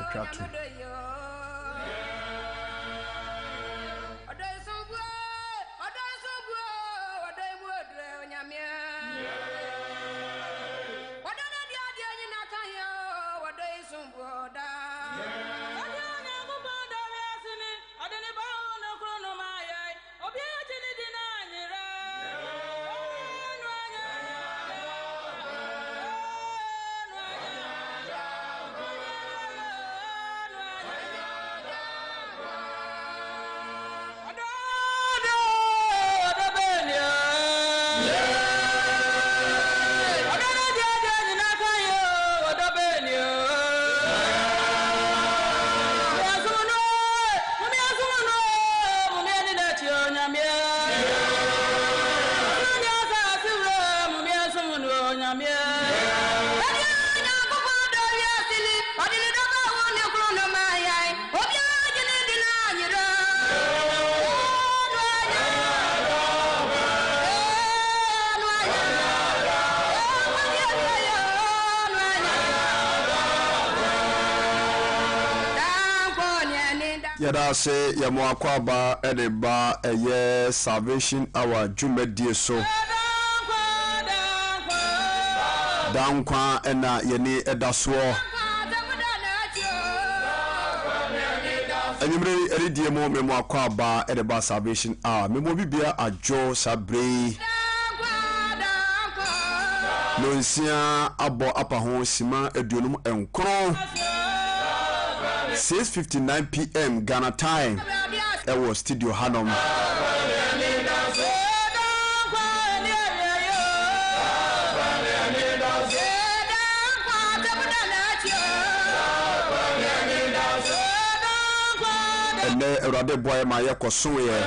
atwatu Yada se yamo akwaba edeba eye salvation hour jumedie so dankwa ena yeni edaso Enyimre eridie mo memo akwaba edeba salvation hour memo bibia ajo sabre Nonsia abo apa ho sima aduonum enkron 6:59 p.m. Ghana time. It was studio Hanom. And then a rather boy my yakosuye.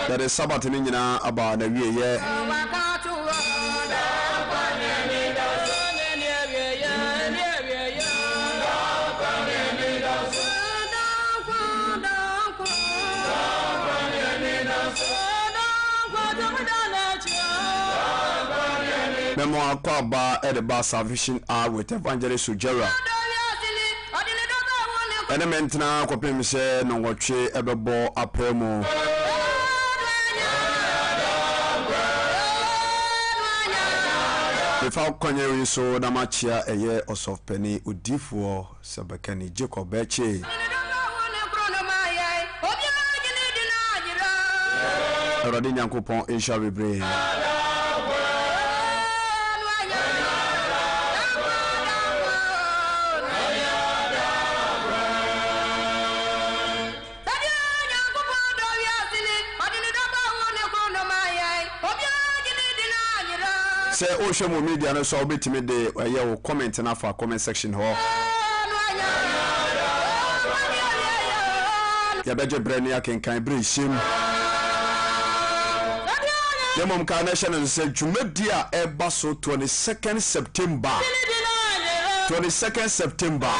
That is Sabbath in India about the year. Memoir Kwaba at the bar salvation hour with Evangelist Sujera. And the mentana copim say no watch ebebo apremo. Without Connery so Namachia a year or soft penny would differ Sabakani Jacob Beche. Onyankopɔn insha bebre. Say social media no so obetimi de ye comment na for comment section ho. Ya beje brani akenkan bre him. Yemom ka national say jumedi a eba so 22nd September 22nd September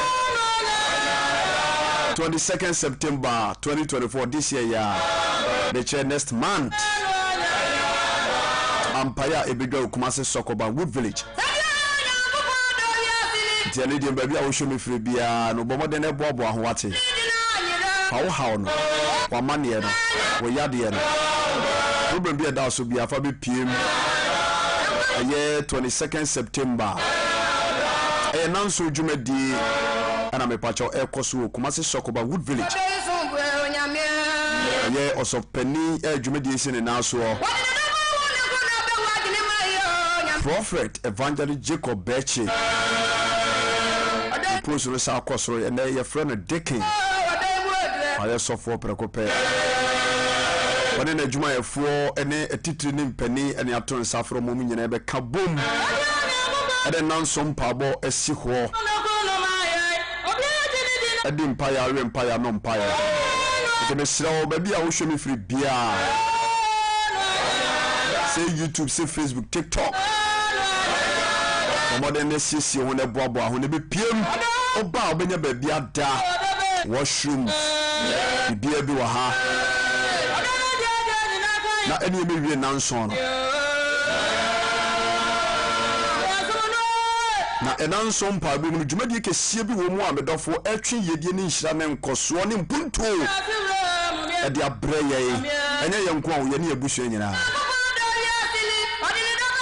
22nd September 2024 this year ya next month Empire Ebiga Kumase Sokoba Wood Village. Tiani di baby a show me free bia no bomo de ne bobo ahwate. How no. Wa mane no. Wo yade no. Problem bia da so bia fa be piem. Aye 22nd September. Nanso dwumadi ana me pacho ekoso Kumase Sokoba Wood Village. Aye osof penny dwumadi ese ne naso. Prophet Evangelist Jacob Beche. The post was our course, and your friend Dicking. I saw for Precope. But in a Juma 4, and a titling penny, and your turn suffer moment in a kaboom. And then non some pabo a siho. A dimpire, empire, non pire. If you slow, baby, I will show me free beer. Say YouTube, say Facebook, TikTok. Modern necessity on a bobo, on a PM, or bow, when your baby are da, washroom, the beer do a ha. na ene me wie nanson no na enanso mpa bi mu dwumadi kesie bi wo mu a medofo atwe yedie ne nhira ne nkoso ne mpunto e de abrɛ yɛ enye yɛ nko a wo yɛ ne abusu nyina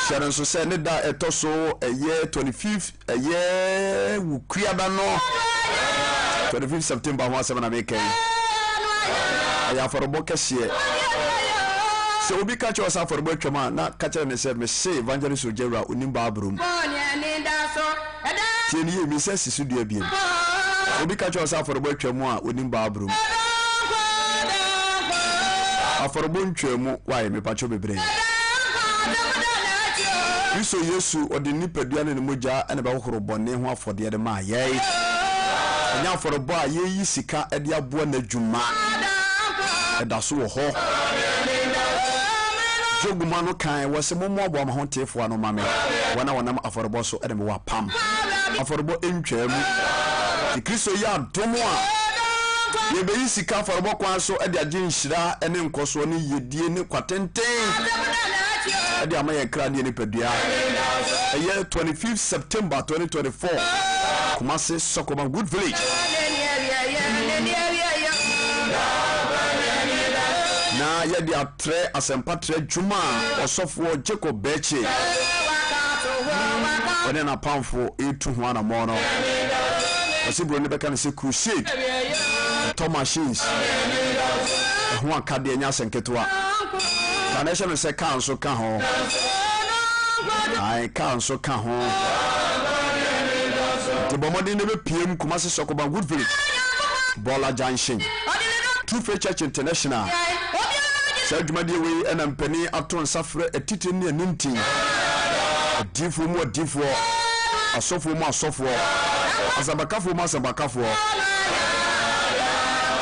share nso sɛ ne da etoso ɛyɛ 25th ɛyɛ wukuada no 25th September ho asɛm na meka yi ya forobo kɛsie sɛ obi ka kyerɛ sa forobo atwam na ka kyerɛ ne sɛ me se evangelist Ojewura onimba abrom tieni ye mi sɛ sisu dua biem obi ka kyerɛ sa forobo atwam a onimba abrom aforobo ntwam wae me pacho bebre Kristo Yesu odi nipadua ne mogya ene ba hohoro bɔne ho afɔde de ma yɛi nya aforobo a yeyi sika de aboa na dwuma da so wo ho joguma no kan wo se momo abo ma ho tefo ano mame wana wonam aforobo so ede me wa pam aforobo entwam ti Kristo ya domo a ye be sika aforobo kwan so ede age nhira ene nkoso ne yedie ne kwatenten ede ama ye kra ne padua eye 25th September 2024 Kumasi Sokoban Good Village na yedi atre asempatre juma osofo Jacob Beche wone na pamfo etu ho ana mo no osibro ne beka ne se crusade to machines ho akade anya senketwa na na se se kan so ka ho ai kan so ka ho de bomodi ne be piem Kumasi Sokoban Good Village Bola Junction True Faith Church International Sajumadi we ena mpani aton safre etiti ne anintin difo mu difo asofo mu asofo asabakafo mu asabakafo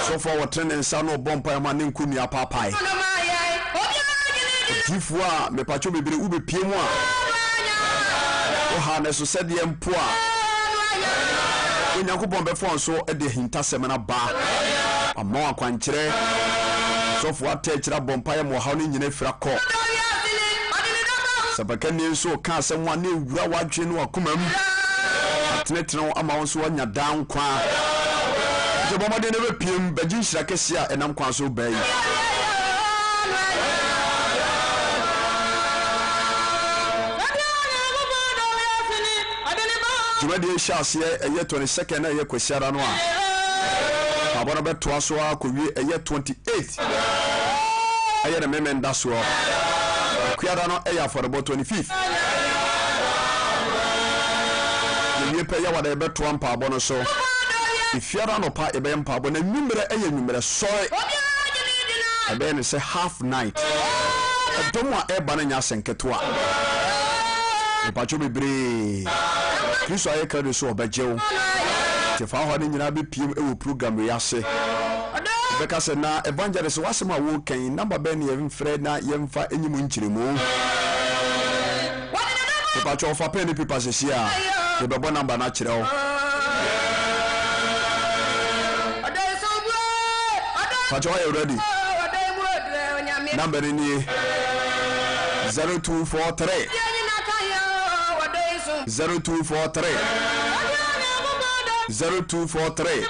sofo wotrene nsa no bompa ma ne nkunu apapai difo a mepacho bebere ube pie mu a o ha ne so sede empo a Onyankopɔn bɛfɔ nso de hintasɛm na ba amma akwankyerɛ sɔfo atɛkyira bɔmpae mo ha no nyina fira kɔ sabakani nso ka asɛm wa ne wura wadwe no akoma mu atenetene ama wo nso wanya dan kwa je bɔmɔde ne bɛpiem bagye nhyira kɛse a ɛnam kwa so bai Jumadi Shasie eye 22nd eye kwesiara no a abono beto so akowie eye 28th eye na memenda so kwiara no eye aforobo 25th ye pe ya wada beto ampa abono so ifiara no pa ebe ampa abono nwumere eye nwumere so ebe ne se half night domo a eba na nya senketo a ipacho bebre Kristo aye kare so obajew te fa ho ne nyina be piem e wo program we ase beka se na evangelist wasema wo kan number be ne yemfre na yemfa enyim nkyiremu te pa cho fa pen ni paper se sia te be bo number na kire wo pa cho you ready number ni 0243 0243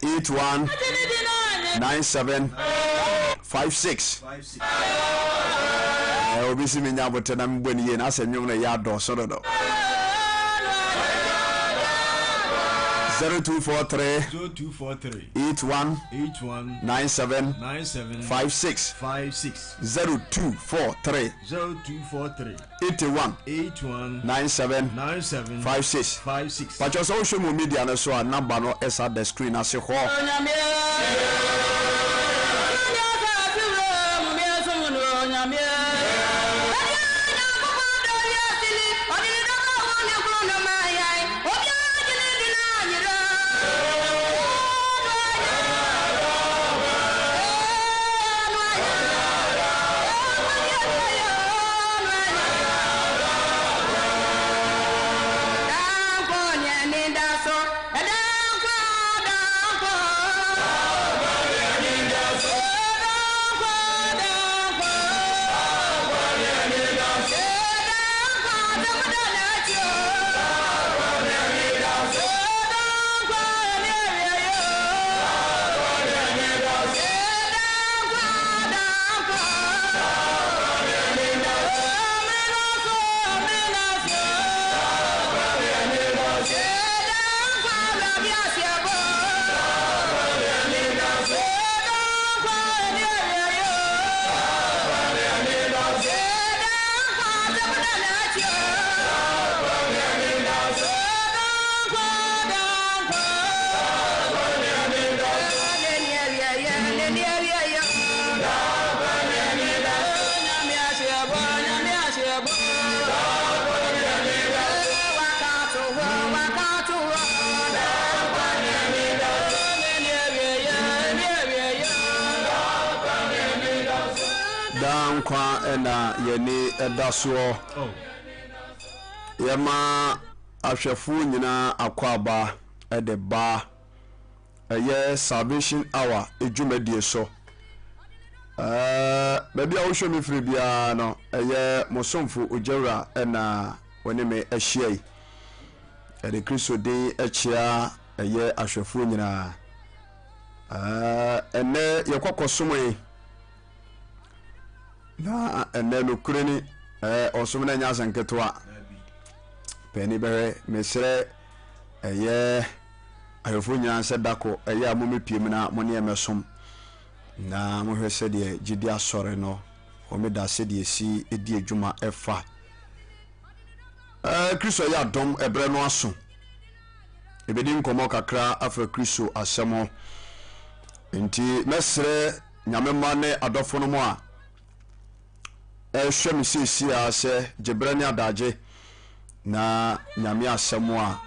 819756 obisi minya botena mboni ye na asɛnwom na ya do so do 0243 819756 0243 819756 Pacho so show mo media na so number no esa the screen ase ho dan kwa ena yeni edaso yema ahwefu nyina akwaba ede ba eye salvation hour ejumedie so baby a wo show me free bia no eye mosomfo ojewra ena woni me ahia ede Kristo de achia eye ahwefu nyina ene yekokosomo na ene lokureni osomna nya sanketwa peni be mesre eye ahwefu nyina se dako eye amome piem na mo ne emesom na mo hwese de gidi asore no o me da se de si edi adwuma efa Kristo ya dom ebre no aso ebedi nkomo kakra afra Kristo asemo nti mesre nyamema ne adofo no mo a ehwe misisi a se gebre ne adaje na nyame asemo a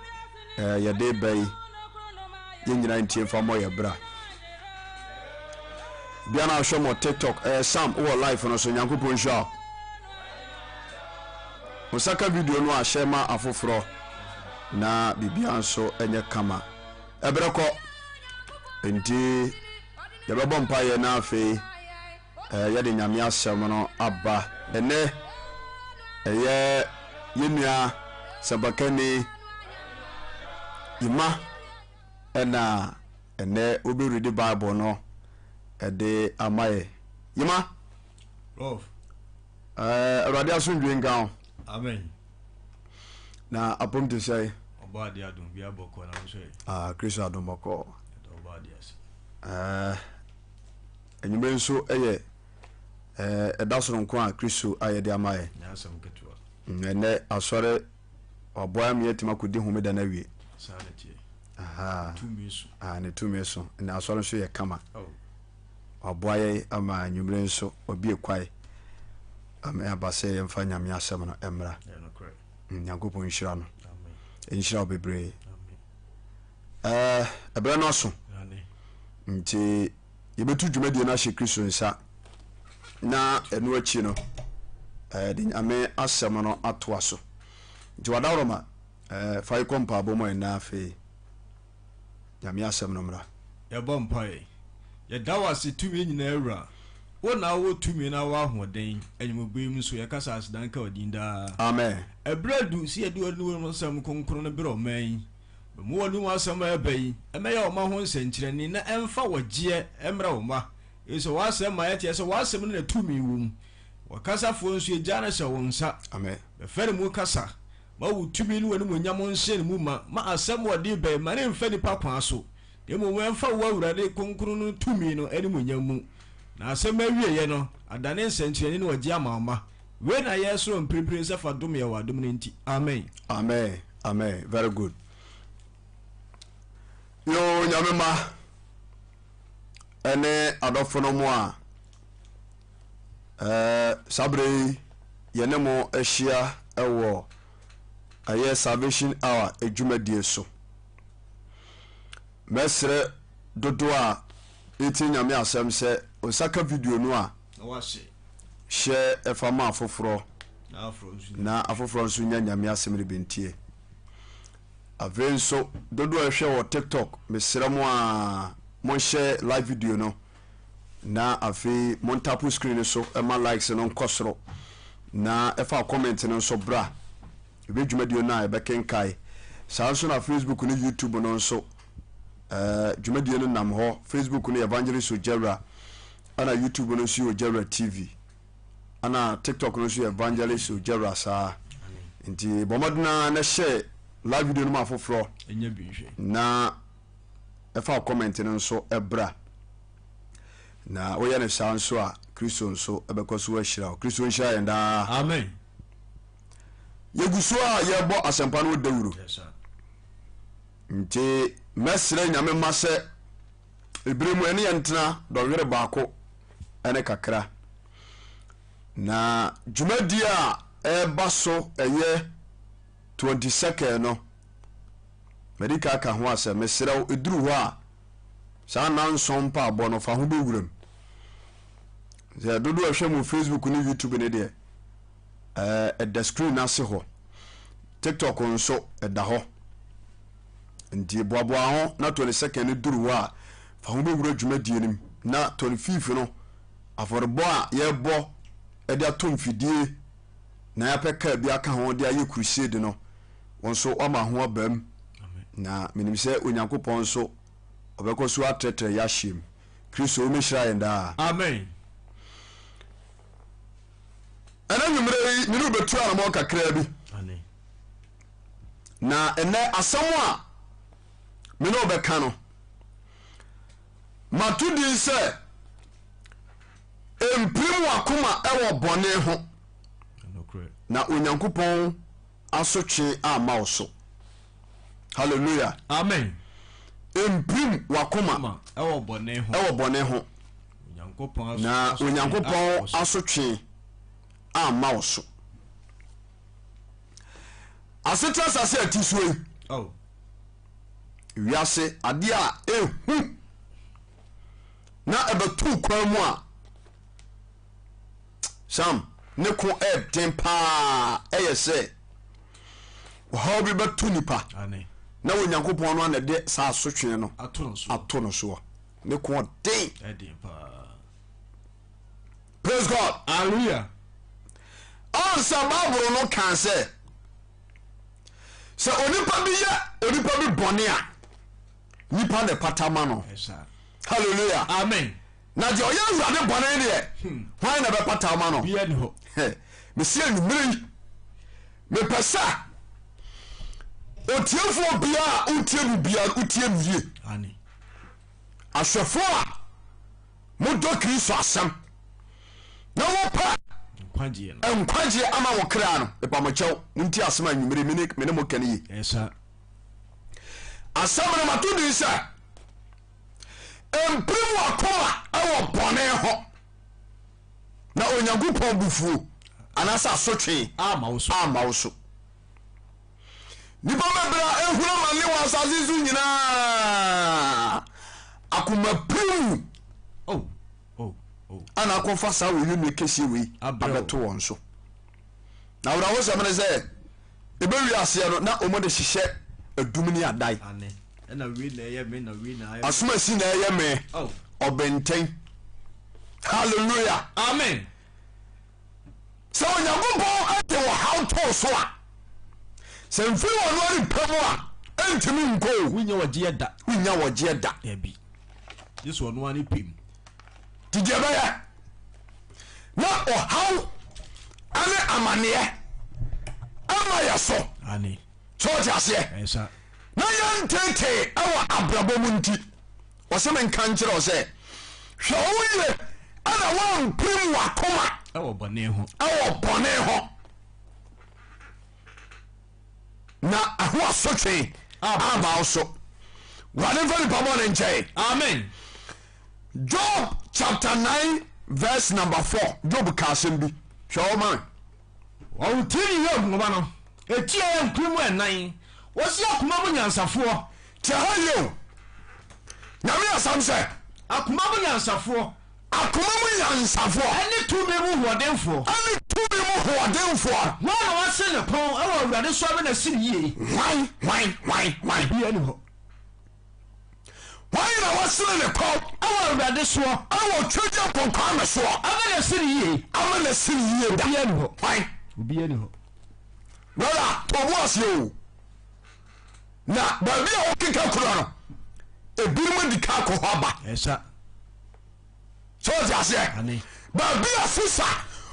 yede bai yenyina ntie fa mo yebra bia na hwe mo TikTok Sam o live no so Onyankopɔn hwa osaka video no a share ma afoforo na bibia nso enye kama ebreko enti yebebo mpa ye na afi yede nyame asem no aba ene eye yemia sabakani ima ena ene obi read the Bible no ede amaye yima love awrade asundwe ngan amen na apom to say oba de adom bia boko na so Kristo adom boko oba de as enyume nso eye edasoro nko a Kristo ayede amaye na asam ketwa ene asore oboa me yetima kodi homeda na wie sanity tumiso ne tumiso na asore nso ye kama oboa ye ama nyumre nso obi ekwai ama abase ye mfa nyame asem no emra Nyankopɔn nhyira no amen nhyira obebre amen ebra no so nti yebetu dwumadie na hye Kristo nsa na enu achi no de nyame asem no atoa so nti wadawroma fa ikompa abomo na afi nyame asem no mra ye bompai ye dawase tumi nyina awura wona wo tumi na wa hoden enyumobem so ye kasa asdan ka odinda amen ebradu si edi wonu sam konkro no biro man mu wonu asam abai emeya o ma ho nsenkyereni na emfa wagye emra wo ma eso wasem ma yete eso wasem na tumi wum wakasa fo nso egya na hye wonsa amen be fere mu kasa ma wo tumi no wonu monyam nhyɛ mu ma asem wode bai ma ne mfa nipa kwa so emu emfa wo awurade konkro no tumi no eni monyam mu na asem awie ye no adane nsenkyereni no wagye amama we na yeso mpiripiri se fa dom ye wa dom nti amen amen amen very good yo nyamema ene adofo no mo a sabre yenemo ehia ewo aye salvation hour ejumedie so mesre dodo a eti nyame asem se osaka video no a share efama afoforo na afoforo nso nya nyame asem rebentie avenso dodo ehwe wo TikTok mesre mo a mon share live video no na afi mon tapu screen so ema likes no nkosoro na efa comment no so bra ebe dwumadio na ebe kenkai sanso na Facebook no YouTube no so dwumadio no nam ho Facebook no Evangelist Ojewra ana YouTube no so Ojewra TV ana TikTok no so Evangelist Ojewra sa nti bomaduna na share live video no mafoforo enya binhwe na efa comment no so ebra na oya ne sanso a Kristo nso ebekoso ahira Kristo nhira yenda amen yeguso a yebo asempa no dawuro yes sir nti mesre nyame mase ebremu ene yentena dɔwere baako ene kakra na dwumadi a eba so eye 22nd no medika ka ho ase mesrew eduru ho a sa na nson pa abo no fa ho bewuram sɛ dodo ahwɛ mu Facebook ne YouTube ne deɛ ɛda screen ase hɔ, TikTok nso ɛda hɔ. Nti boaboa ho na 22nd ne duru hɔ a fa ho bɛwura dwumadie nim na 25 no afɔrebɔ a yɛbɔ ɛde ato mfidie na yɛpɛka bi aka ho de ayɛ crusade no wɔn so wama ho abam na menim sɛ Onyankopɔn nso ɔbɛkɔ so atrɛtrɛ yɛahyɛm. Kristo ɔmɛhyira yɛn daa. Amen. ɛna nwummerɛ yi mene wobɛtu anamɔ kakraa bi na ɛnɛ asɛm a mene wobɛka no mato din sɛ mpirim wakoma ɛwɔ bɔne ho na Onyankopɔn asotwe ama wo so. Hallelujah. Amen. Mpirim wakoma ɛwɔ bɔne ho na Onyankopɔn asotwe ama wo so. Asete asase ati so yi wiase ade a ehu na ɛbɛtu kwan mu a sam ne ko ɛden paa ɛyɛ sɛ wɔhaw bi bɛtu nipa na Onyankopɔn no anade saa asotwe no ato no so ne ko den. Praise God. Hallelujah. Ansa Bible no kan sɛ onipa bi bɔne a nipa ne patama no. Hallelujah. Amen. Na je oya Awurade bɔne deɛ hwan na bɛpatama no. Bia ni hɔ. Me sie numere me pesa otiefo bia a utie bia utie wie. Ani. Aswefo a modɔ Kristo asɛm na wɔpa nkwagye ama wo kra no epamokyɛw nti asɛm a nwumere mene mo kane yi. Esa. Asɛm no mato din sɛ mpirim wakoma ɛwɔ bɔne ho na Onyankopɔn bufuo anasa asotwe ama wo so. Nipa bɛbra ehura mane wɔ asase so nyinaa akoma pirim ana akɔfa saa wɔ yɛnu kɛsie wei abɛto wɔn so. Na wura wo sɛm ne sɛ ɛbɛwi aseɛ no na ɔmo de hyehyɛ adum ne adae asoma si na ɛyɛ me ɔbɛntɛn. Hallelujah. Amen. Sɛ Onyankopɔn ate wɔ haw too so a sɛ mfiri wɔ no ari pɛ mu a ɛntimi nkɔ wonya wɔgyeɛ da ebi yesu ɔno ani pim tideɛ bɛyɛ na ɔhaw ane amanneɛ ama yɛ so sɛ ɔte aseɛ na yɛntetee ɛwɔ abrabɔ mu nti ɔsɛ menka nkyerɛ wo sɛ hwɛ wo yie ana woampirim wakoma ɛwɔ bɔne ho na aho asotwe ama wo so. Wurade mfa nipa bɔ ne nkyɛn. Amen. Job chapter 9 verse number 4 Job ka asɛm bi hwɛ wo ma ɔwotiri yɛ ngoma no etia yɛ nkuru mu ɛnan wɔsi akoma mu nyansafoɔ te ha yo nyame asam sɛ akoma mu nyansafoɔ ɛne tumi mu hoɔdenfoɔ wɔn na wɔase ne pɔn ɛwɔ Awurade so abɛ na si ne yie why bia ni hɔ why na wɔsene ne kɔn ɛwɔ Awurade so ɛwɔ twagya pɔnkɔ ame so abɛ na si ne yie da bia ni hɔ why bia ni hɔ brother tɔbu aseɛ o na baabi a wɔkeka kura no ebinom di ka akɔ hɔ aba ɛsa so ɔte aseɛ baabi a sisa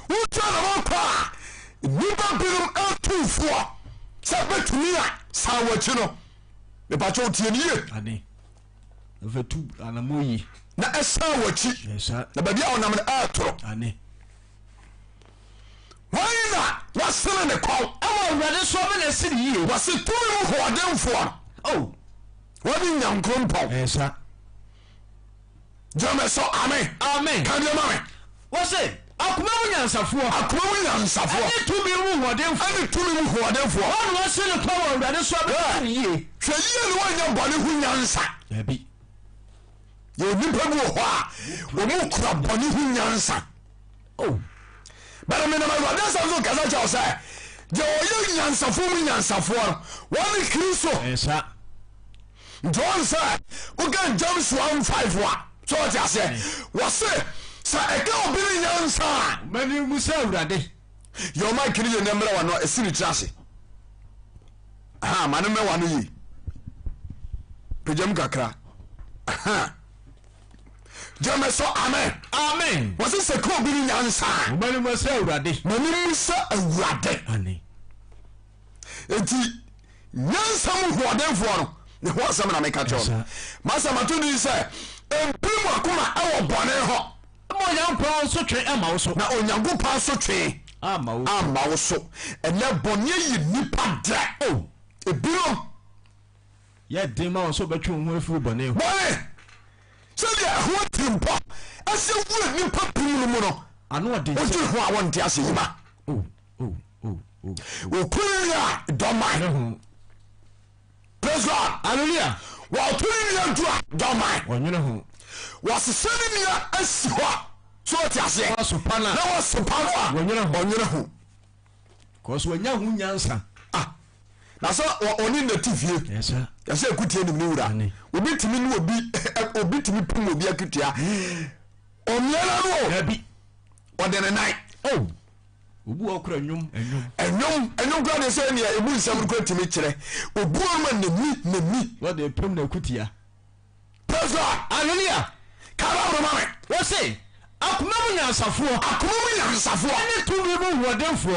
wotwa na wɔkɔ a nnipa binom atufoɔ sɛ bɛtumi a saa wakyi no mepakyɛ wotie ne yie ɛfɛtu anamɔ yi na ɛsan wakyi na baabi a wɔnam no ɛɛtoro wɔn na wɔsene ne kɔn ɛwɔ Awurade so abɛ na si ne yie wɔse tumi mu hoɔdenfoɔ wɔde nyankoropɔn gyame so amen kadeɛ ma me wɔse akoma mu nyansafoɔ ɛne tumi mu hoɔdenfoɔ wɔn na wɔse ne kɔn wɔ Awurade so abɛ na si ne yie hwɛ yie ne wɔnyɛ bɔne ho nyansa yɛ nipa bi wɔ hɔ a wɔmu kura bɔne ho nyansa Oh. But I mean, my that's also Kazacha say, the young Yansafo, one Christo. Yes, sir. John said, we can jump 151. So what I say, was it? Sir, I can't be young, sir. Many Musa, your my Canadian number one, a silly chassis. Ah, my number one, ye. Pajam Kakra. Aha. Jameso, amen. Amen. Was this a cool being answer? Many Musa, Radi. Many Musa, a rade. Honey. Eti, Yansam who are them for. The horse some I make a job. Master Matuni said, Mpirim akuma ewo bɔne ho. Onyankopɔn Asotwe Amma wo so. Na Onyankopɔn Asotwe Amma wo so. Ene bɔne yi nipa dra. Oh, ebiro. Ye dem ma wo so betwe ho afi bɔne ho. Bɔne. Se dia ho timpo. Ase wu nipa pim mu no. Ano ɔde. Oju ho a wonte ase yima. Oh. Okuya domai. Praise God. Hallelujah. Wa tuni ni antua domai. Onyene ho. Was sending me a siwa. So what you say? Supana. That was supana. Onyene ho. Cause when ya hu nyansa. Ah. Na so oni na TV. Yes sir. Ya say kutie ni wura. Obi timi ni obi timi pum obi akutia. Omiana no. Ya bi. Ode ne nai. Oh. Obu okura nwum. Kwa de say ne ebu nsam ko timi kire. Obu ma na mi. What dey pum na akutia. Praise God. Hallelujah. Kaba mama. What say? Akuma mu nyansafo. Ani tumi mu hodemfo.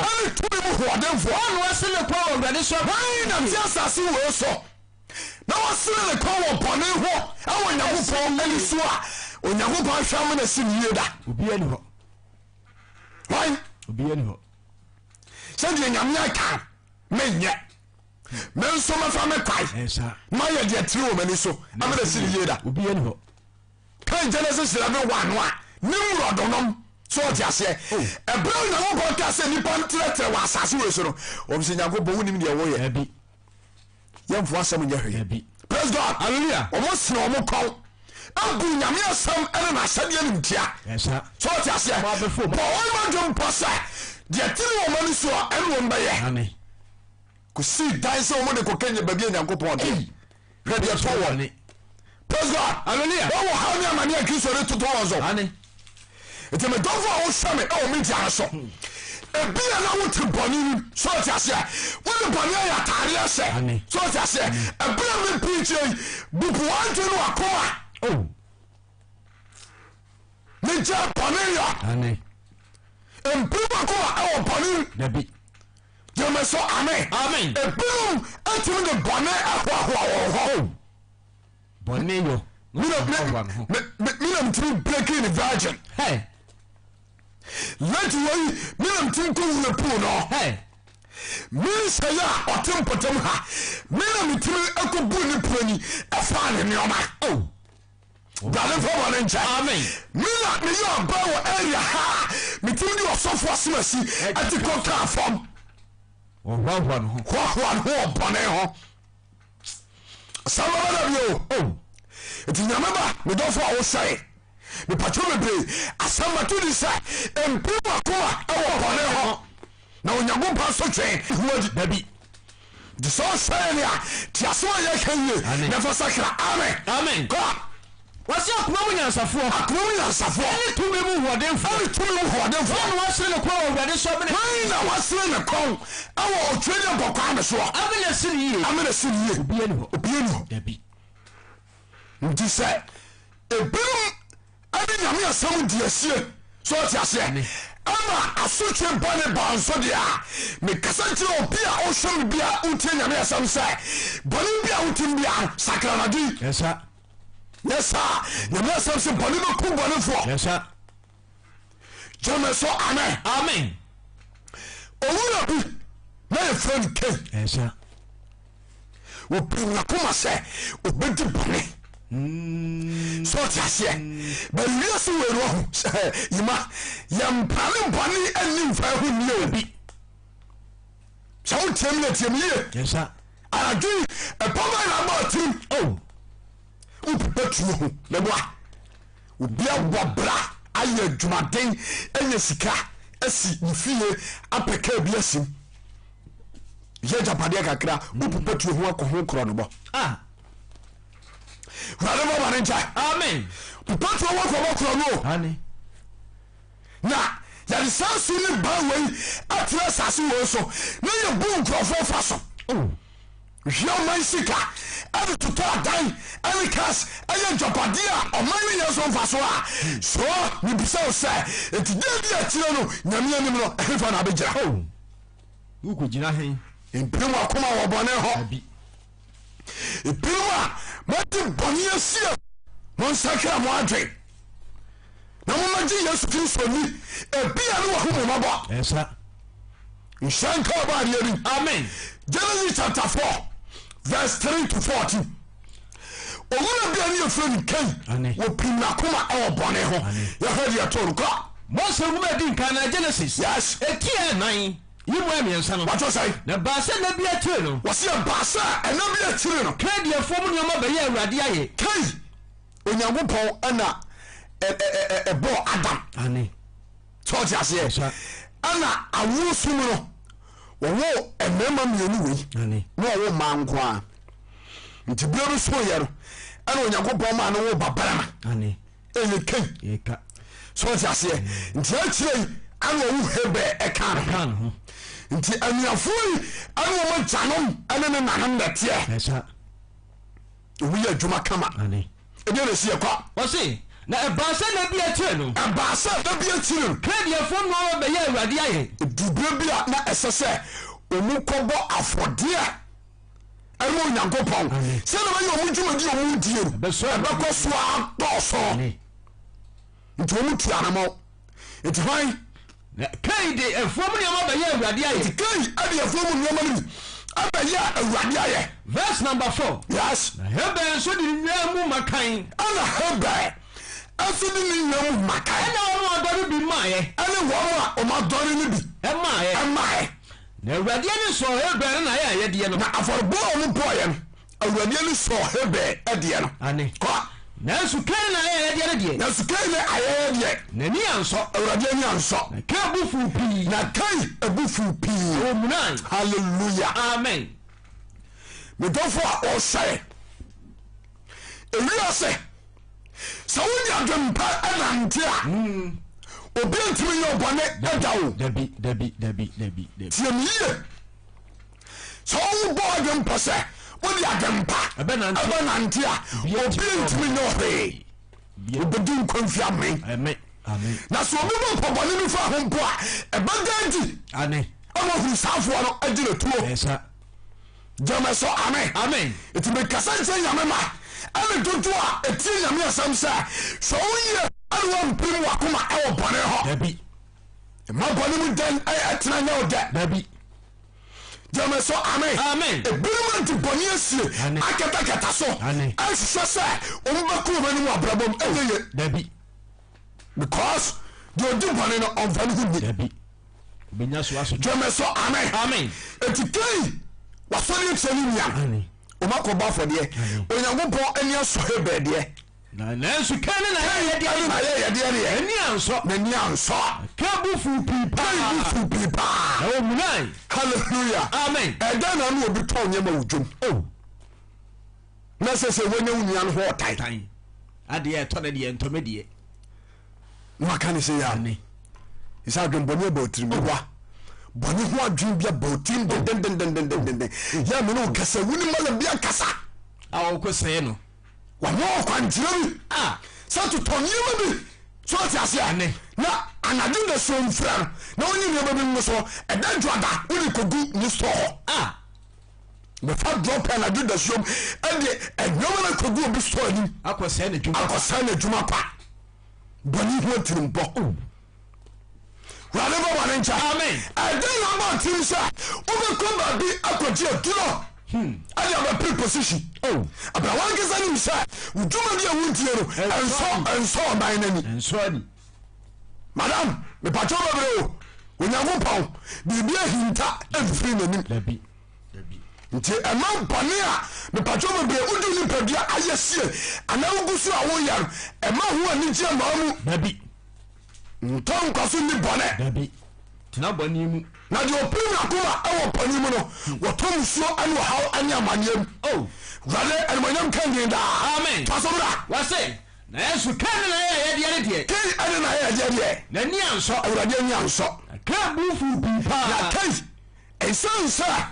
Onu wasele kwa Awurade so. Why na ti asase wo so? Na wasele le kwa wo bɔne ho. Awo Onyankopɔn ani so a. Onyankopɔn hwam na siniye da. Obi ani ho. Why? Obi ani ho. Sɛdeɛ nyame aka menyɛ menso mafa me kwae mayɛ deɛ tiri wɔ m'ani so amena siri yie da obi ani hɔ kan Genesis 11:1 a ne wurɔdɔnom so ɔte aseɛ ɛberɛ Onyankopɔn ka sɛ nnipa ntrɛtrɛ wɔ asase wɔ so no ɔm sɛ Nyankopɔn wonim deɛ woyɛ yɛmfo asɛm nyɛ hwee. Praise God. Hallelujah. Ɔmo sene ɔmo kɔn abu nyame asɛm ɛne n'ahyɛdeɛ no ntia so ɔte aseɛ bɔ ɔma dwom pɔ sɛ deɛ tiri wɔ m'ani so a ɛne wɔm bɛyɛ kɔsii dan sɛ ɔmo de kɔkɛnyɛ baabi a Nyankopɔn de hwɛ deɛ tɔ wɔ. Praise God. Hallelujah. wɔwɔ haw ne amane a Kristo de totɔ wɔn so nti medɔmfo a wohwɛ me ɛwɔ me ntiare so ebia na wote bɔne so ɔte aseɛ wode bɔne ayɛ ataareɛ hyɛ so ɔte aseɛ ebia me preakyɛ bupu wante no akoma ne gya bɔne yɛ Mpirim akoma ɛwɔ bɔne yɛmɛ so amen ebinom atimi de bɔne ahoahoa wɔ hɔ bɔne yɔ menam timi breaking the virgin let wei menam timi kɔ wura puu no mensɛyɛ a ɔte mpɔtam ha menam timi akɔbu ne puani ɛfaa ne nneɔma brade fa bɔne nkyɛ mena meyɛ ɔba wɔ area ha metimi de ɔsɔfoɔ asemasi ate kɔkaa fam hoahoa no ho wɔ bɔne ho samabada bio nti nyame ba medɔfo a wosɛe mepatwo bebree asɛmbato di sɛ Mpirim akoma ɛwɔ bɔne ho na Onyankopɔn Asotwe huadi dabi nti sɛ ɔsɛe ne a tiasɛm a yɛka yie nɛfa sakra amen wasi akoma mu nyansafoɔ ɛne tumi mu hoɔdenfoɔ ɛne wasere ne kɔn wɔ Awurade so na wasere ne kɔn ɛwɔ ɔtwe ne bɔkɔa me soɔ amena siri yie obi ani hɔ dabi nti sɛ ebinom ade nyame asɛm di asie so ɔte aseɛ ama Asotwe bɔne ba nso deɛ a mekasa kyerɛ obi a ɔhwɛ me bia wotie nyame asɛm sɛ bɔne bia wotim bia sakra nadi yes sir nyame asɛm sɛ bɔne bɛku bɔnefoɔ gyeme so amen owura bi na yɛfrɛ no Kain wɔpiri nakoma sɛ obɛdi bɔne so ɔte aseɛ bɛwia se wei no ahu yima yɛmpane bɔne ani mfa ho nniɛ obi sɛ wotiam no atiam yie anadwoi ɛpɔma na aba atirim wopepa tuo ho mɛboa obia bɔ bra ayɛ adwumaden ɛnyɛ sika asi nfie apɛka bi asim yɛ japadeɛ kakra wopupa tuo ho akɔ ho korɔ no bɔ wurade bɔ bane nkyɛ amen pupa tuo ho akɔ bɔ korɔ no na yɛde saa so ne ba wei atena asase wei so na yɛbu nkurɔfoɔ fa so hwɛ ɔman sika ɛde totɔ adan ɛne kas ɛyɛ dwapadeɛ a ɔman no yɛ so mfa so a so mebisa wo sɛ ɛti da bi akyirɛ no nyame anim no ɛhefa na abɛgyina wokɔgyina he mpirim akoma wɔ bɔne hɔ mpirim a mode bɔne asie mo nsakra mo adwen na momagye yesu kristo ni ebia ne waho mo mabɔ nhyɛ nka ɔbaadeɛ ni amen Genesis chapter 4 verse 3 to 14 owura bia ne yɛfrɛ no Kain wɔpirim nakoma ɛwɔ bɔne ho yɛhwɛ deɛ ɛto no kɔ Mose nwoma di nka na Genesis yes ɛtiɛ 9 yimu amiɛnsa no wato sɛ na baasɛ na bi akyire no wɔse baasa ɛna bi akyire no krediɛfoɔ mu nneɔma bɛyɛ awurade ayɛ Kain Onyankopɔn ɛna ɛbɔ Adam sɛ ɔte aseɛ ɛna awo som no wɔwɔ mmarima mmienu wei na wɔwɔ mmaa nko a nti bia bi so yɛ no ɛna Onyankopɔn maa no wo babarama ɛyɛ Kain sɛ ɔte aseɛ nti akyire yi ɛna ɔwo Hebel ɛka no ho nti anuafoɔ yi ɛna wɔn gyanom ɛne ne nanom nɛteɛ ɔwo yɛ adwuma kama ɛdeɛ na ɛsi ɛkɔ ɔse na ɛbaasa na bi akyire no ɛbaasa na bi akyire no krediɛfoɔ nneɔma bɛyɛ awurade ayɛ dubire bi a na ɛsɛ sɛ ɔmu kɔbɔ afɔdeɛ ɛma Onyankopɔn sɛ na bɛyɛ ɔmu dwumadi ɔmu die no ɛbɛkɔ so adɔɔso nti ɔmu tuanamɔ nti hwan Kain de ɛfoɔ mu nneɔma bɛyɛ awurade ayɛ nti Kain ɛde ɛfoɔ mu nneɔma no bi ɛbɛyɛ awurade ayɛ verse number 4 yes na Hebel nso de nnwaa mu makan ɛna Hebel ɛso de ne nnwaa mu makan ɛna wɔn adɔre bi maayɛ ɛne wɔn a ɔmadɔre no bi ɛmaayɛ na awurade ne sɔ Hebel na ayɛ ayɛdeɛ no na afɔrebɔ a ɔmo bɔɔyɛ no awurade ne sɔ Hebel ɛdeɛ no kɔ nanso Kain na ayɛ ayɛdeɛ no deɛ nanso Kain na ayɛ deɛ n'ani ansɔ awurade ani ansɔ na Kain abufuw pii na Kain abufuw pii ɔmunan hallelujah amen medɔfo a ɔhyɛ ewiase sɛ wonya adwempa ɛnante a obi ntimi yɛ ɔbɔne ɛda wo dabi tie me yie sɛ wowobɔ adwempa sɛ wode adwempa ɛbɛnante a obi ntimi nyɛ ɔhwee wobɛdi nkwa mfia na sɛ obi bɔ mpɔbɔne no fa ho mpo a ɛbɛda nti ama huru saafoɔ no agyina tuo gyama sɛ amen ɛti mekasa nkyɛ nyame ma ɛne dodo a ɛtie nyame asɛm sɛ sɛ woyɛ ane wampirim wakoma ɛwɔ bɔne hɔ ma bɔne mu dan ɛtena nyɛ wo dɛ gyama sɛ amen ebinom anti bɔne asie akatakata so ɛhwehwɛ sɛ ɔmobɛkuroma no mu abrabɔm ɛnyɛ ye because deɛ ɔdi bɔne no ɔmfa no ho ni gyama sɛ amen ɛti Kain wasɔre akyerɛ no nnuam ɔmakɔbɔ afɔdeɛ Onyankopɔn ani asɔ Hebel deɛ nanso Kain na ayɛyɛdeɛ deɛ ani ansɔ n'ani ansɔ Kain bufuw pii paa na ɔmunan hallelujah amen ɛda na no obi tɔn nyɛma wo dwom na sɛ sɛ woanya wo nua no hɔ ɔtan adeɛ ɛtɔ no deɛ ntɔmɛ deɛ na waka ne sɛ yɛ ɛsɛ adwembɔne aba otirimɛwa bɔne ho adwen bia bɔtim dendendendendenden yɛ mene wo kasa woni mala bia kasa a wɔkɔ sɛe no wama ɔkwankyerɛ bi sɛ totɔ nneɛma bi so ɔte aseɛ na anadwo da so mfira no na wonye nneɛma bi mu so ɛda dwoada wode kɔgu ne store hɔ bɛfa drop anadwo da so ɛde ɛnneɛma no kɔgu obi store anim akɔsɛe n'adwuma pa bɔne ho atirimpɔ wurade bɔ bɔne nkyɛ ɛdɛn na ama atim sɛ wobɛkɔ baabi akɔgye aduro ɛde abɛpere position abrawa nkesa nim sɛ wodwumadi a wontie no ɛnsɔ ɔban n'ani madam mepatwɛ bɛbrɛ o Onyankopɔn biribi ahinta amfiri n'anim nti ɛma bɔne a mepatwɛ bɛbrɛ wode nipadua ayɛ sie anaa wogu so a woyɛ no ɛma ho anigye maa mu ntɔn kwaso ni bɔne dabi tena bɔne mu na de opirim akoma ɛwɔ bɔne mu no wɔtɔ musuo ane wɔhaw ane amanneɛm wurade animonyam ka nyin daa amen pasɔbra wɔse na yesu ka ne na yɛdeɛ ne deɛ kei ɛne na yɛdeɛ deɛ n'ani ansɔ awurade ani ansɔ ka bufu bi paa na kei ɛsiane sɛ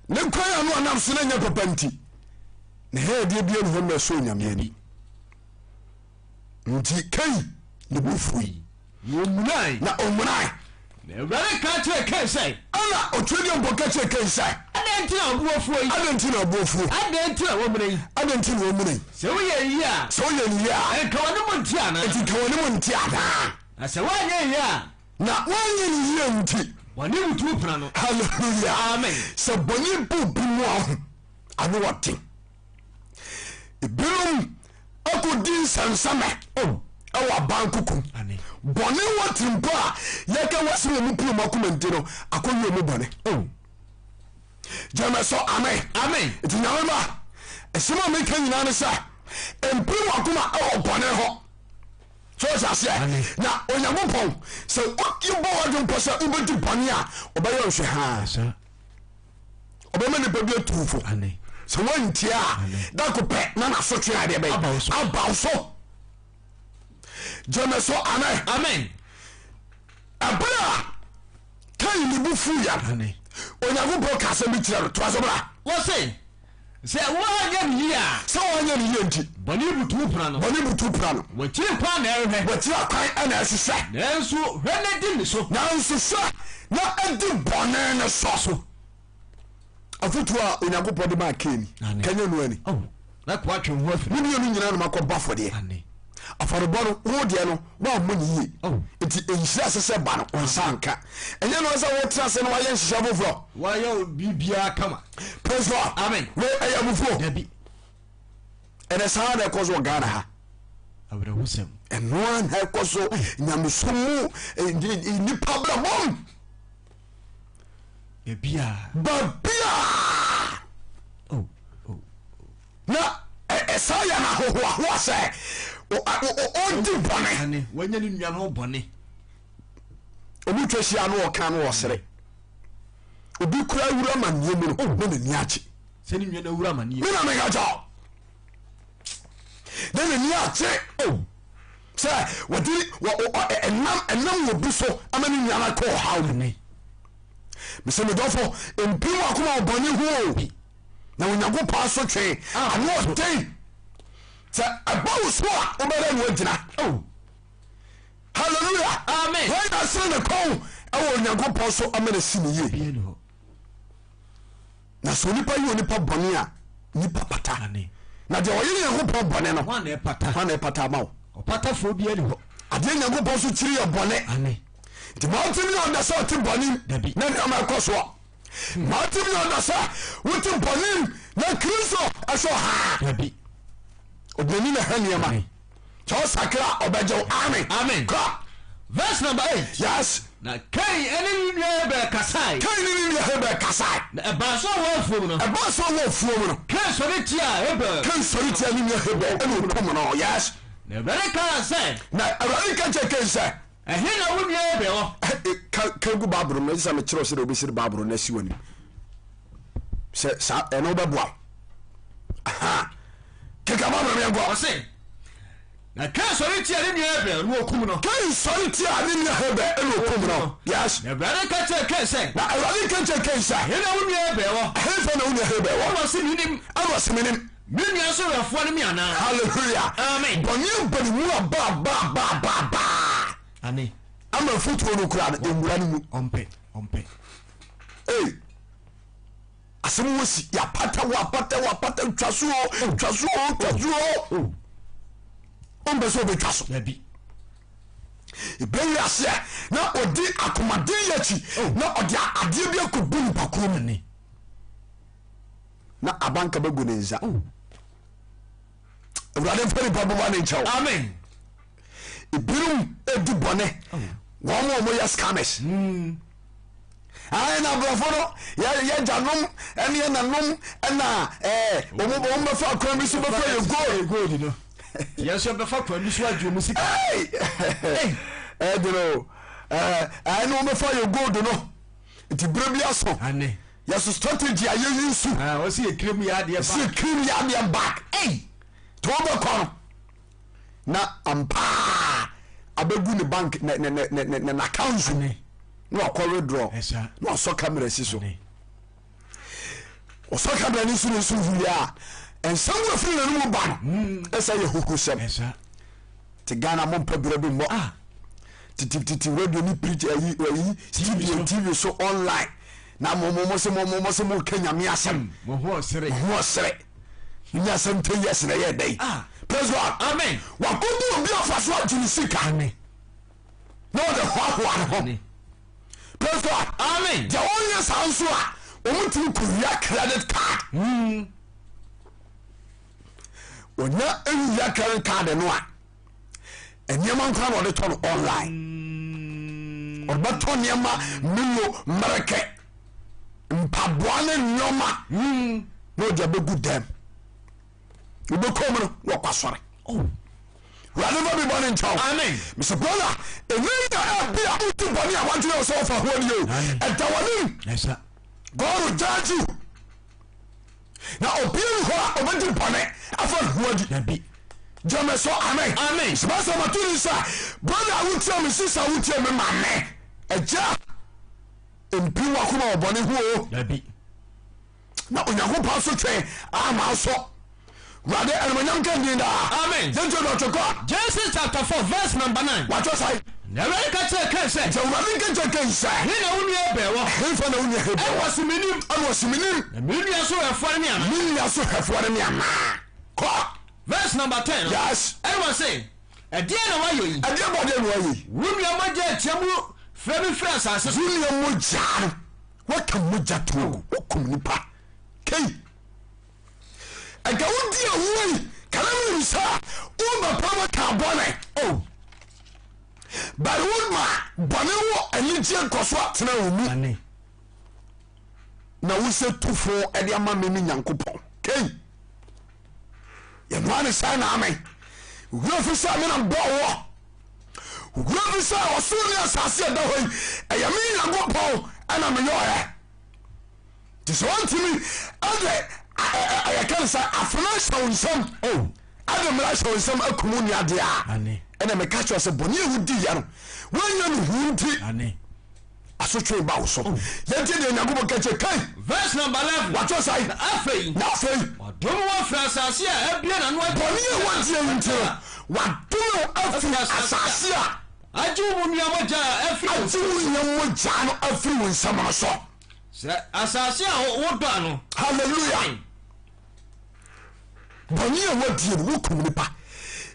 ne kwan a no anam so no nyɛ papa nti na ɛdeɛ bia ne hɔ ma ɛsɔ onyameani nti kei ne bufui na ɔmunai na ɔmunai na awurade ka kyerɛ kai sɛ ana ɔtwɛdeɛ mpɔ ka kyerɛ kei sɛ adɛn nti na ɔboafuo yi adɛn nti na ɔboafuo adɛn nti na wɔmmerɛ yi adɛn nti na ɔmuna yi sɛ woyɛ yi a sɛ woyɛ ne yie a ɛnka wɔne mu nti ana ɛnti ka wɔne mu nte adaa na sɛ woanyɛ yi a na woanyɛ ne yie nti wɔne mutuo pena no halleluya amen sɛ bɔne bo bi mu a ho ano wɔte ebinom akɔdi nsɛnsɛmɛ ɛwɔ aban kokum bɔne wɔ tirimpo a yɛka wɔse wɔ mu pie mu akoma nti no akɔwie mu bɔne gyamɛ sɛ amen nti nyame ba ɛsɛm a meka nyinaa ne sɛ mpirim akoma ɛwɔ bɔne hɔ so ɔsɛ aseɛ na onyankopɔn sɛ wobɔ wadwe mpɔ sɛ wobɛdi bɔne a ɔbɛyɛ nhwɛ haa ɔbɛma nipa bi atumfo sɛ woantie a da kopɛ na nasotwe adeɛ bɛyɛ abaw so gyamɛ so amen ɛberɛ a kai ne bu fu ya onyankopɔn ka asɛm bi kyerɛ no toa so bra wɔse sɛ woanyɛ ne yie a sɛ woanyɛ ne yie nti bɔne butuo pena no bɔne butu pra no wɔkyiri pa na ɛhwɛ wɔkyiri akwan ɛna ɛhwehwɛ nanso hwɛ ne di ne so nanso hwɛ na adi bɔne ne so afotuo a onyankopɔn de maa kani kanyɛ no ani na koatwe ho afiri wodeɛ no nyinaa nomakɔ ba fɔdeɛ afɔrebɔ no wo deɛ no woammɔ ne yie nti ɛnhyira ase sɛ ba no ɔnsa nka ɛnyɛ no sɛ wotena se no wayɛ nhyehyɛ foforɔ wayɛ biribiaa kama praise God amen we ɛyɛ abufuo dabi ɛnɛ saa na ɛkɔ so wɔ Ghana ha awerɛhosɛm ɛnoa na ɛkɔ so nyamesom mu nnipa brɛbɔm babia na ɛsa yɛ no ahohoahoa sɛ ɔdi bɔne wanya ne nua no bɔne obi twa hyia no wɔka no wɔsere obi kura wura amanneɛ mu no na n'ani agye sɛ ne nua no awura amanneɛ me na meka kyɛw na n'ani agye sɛ wɔde ɛnam wɔ bi so ama ne nua no kɔ ɔhaw mu mesɛ medɔfo mpim akoma ɔbɔne ho na onyankopɔn asotwe ano ɔden sɛ ɛba wo so a wobɛrɛ ne wagyina halleluya amen wɔyɛ asere ne kɔn ɛwɔ onyankopɔn so ama no si ne yie na sɛ onipa yi onipa bɔne a nipa pata na deɛ ɔyɛ nyankopɔn bɔne no hwana ɛpata ama wo ɔpatafoɔ bia ne hɔ adeɛ nyankopɔn so kyiri yɛ bɔne nti mawotim ne ɔda sɛ ɔte bɔnem na nneɛma ɛkɔ soɔ mawotim ne ɔda sɛ wote bɔnem na kristo ɛsɛ ɔhaa ɔdani na ha nneɛma sɛ ɔsakra ɔbɛgye wo amen verse number 8 yes na Kain ɛne ne nua bɛɛ kasae Kain ne ne nua Habel kasae na ɛbaa so wɔ afuom no ɛbaa so wɔ afuom no Kain sɔre tia Habel Kain sɔre tia ne nua Habel ɛne ɔpom no yes na Awurade kaa sɛ na Awurade ka kyerɛ Kain sɛ ɛhe na wo nua Habel wɔ ka gu baaboro no ɛsɛ mekyerɛ sɛ de wobɛsiri baaboro no asi w'anim sɛ saa ɛno wobɛboa keka baaboro no yɛgoa ɔse na Kain sɔre tia ne nua Habel no wɔkum no Kain sɔre tia ne nua Habel ɛne ɔkum no yes na Awurade ka kyerɛ Kain sɛ na Awurade ka kyerɛ Kain sɛ ɛhe na wo nua Habel wɔ ɛhefa na wo nua Habel wɔ ɔwɔ se menim ɛwɔ se menim me nua so wɛfoɔ no me anaa hallelujah amen bɔne bɔne mu a ba ane ama fotuo no kura no nwura no mu ɔmpɛ asɛm wɔ si yɛapata twa so ɔmpɛ sɛ ɔbɛtwa so ɛbɛwi aseɛ na ɔde akomaden yɛ akyi na ɔde adeɛ bi akɔbu nipakuro mu ni na abanka bɛgu ne nsa awurade mfa nipa bɔbɔ ne nkyɛw amen ebinom edi bɔne wɔn mo ɔmo yɛ scammers ayi na aborɔfo no yɛ gyanom ɛne yɛ nanom ɛna ɔmo bɛfa akwan bi so bɛfa yɛ gold no yɛn so bɛfa kwan bi so adwo mu sika ɛdino ɛno wɔbɛfa yɛ gold no nti berɛ bi aso yɛso strategy a yɛyi nsu kirim yɛ adeɛ back to wɔbɛkɔ no na ampaa abɛgu ne bank na account so na wakɔ withdraw na wasɔ camera si so ɔsɔ camera ni so ne nso wuli a ɛnsɛm wo afiri n'anim ba no ɛsɛ yɛ huhusɛm te Ghana mo mpa bira bi mmɔ titi radio ni preach ayi studio TV so online na mo se mo Kenya me asɛm mo ho sere ni asɛm 10 years na yɛ dai praise God amen wa ko do obi afa so atini sika ne no the ho praise God amen ja onye sanso a omuti kuria credit card onya eya credit card no a enyama nkwa no de ton online obato nyama milo marake mpaboane nyoma no de be good dem we come no wakwasore whatever be born in town amen Mr. Brother enenya be a uti boni a want you so for ho ni o etawani yes sir God will judge you now obiru ho obedi boni afa ho di jame so amen amen sebasa maturi sa brother wuti me sister wuti me mame eja Mpirim akoma oboni ho dabi na Onyankopɔn Asotwe ama so Rade elmanyam kendinda amen Jenjo Dr. God Genesis chapter 4 verse number 9 what was I never catch say je urade kenje say he na wonu ebewo he fa na wonu ebewo e wasiminim na minia so hefore me ama ko verse number 10 yes everyone say edie na wayo yi edie bode no wayi wonu amaje tiamu fremi frɛ asase so wonu amogya no waka mogya to okum nipa kei aga wodi awui kalamiri sa uma pama ka bɔne but woma bɔne wo anigye koso atena omu na wose tufo ɛde ama me Nyankopɔn kei ye no ane sa na amen wura fi sa me na bɔwo wura fi sa oso ni asase da hoi ɛyɛ me Nyankopɔn ana me yoye tisawantimi ade I can say afuna shawnsam adam la shawnsam akumu ni ade a ena me catch us boni ehudi ya no wanya no hunti asotwe ba wo so yente de Nyankopɔn kache kai verse number 11 what was I afei wadom wa fra asase a abia na no boni ehudi hunti wadom afri asase a aju mu nua moja afri aju nua moja no afri won sama so asase a wodo no hallelujah bɔne a wadie no wokum nipa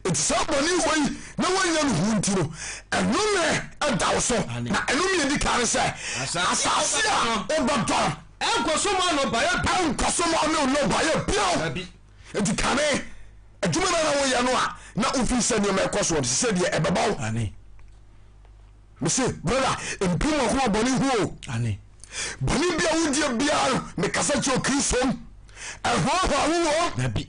ɛti saa bɔne wei na wanya no hu nti no ɛnome ɛda wo so na ɛnome yɛdi ka ne sɛ asase a wobɛdɔn ɛnkɔsoma no bayɛ biao ɛti kane adwuma no na woyɛ no a na wofiri sɛ nneɛma ɛkɔ so sɛ deɛ ɛbɛba wo mese brother Mpirim akoma bɔne huo bɔne bia wodie biara no mekasa kyerɛ Kristo ɛhoahoa wowɔ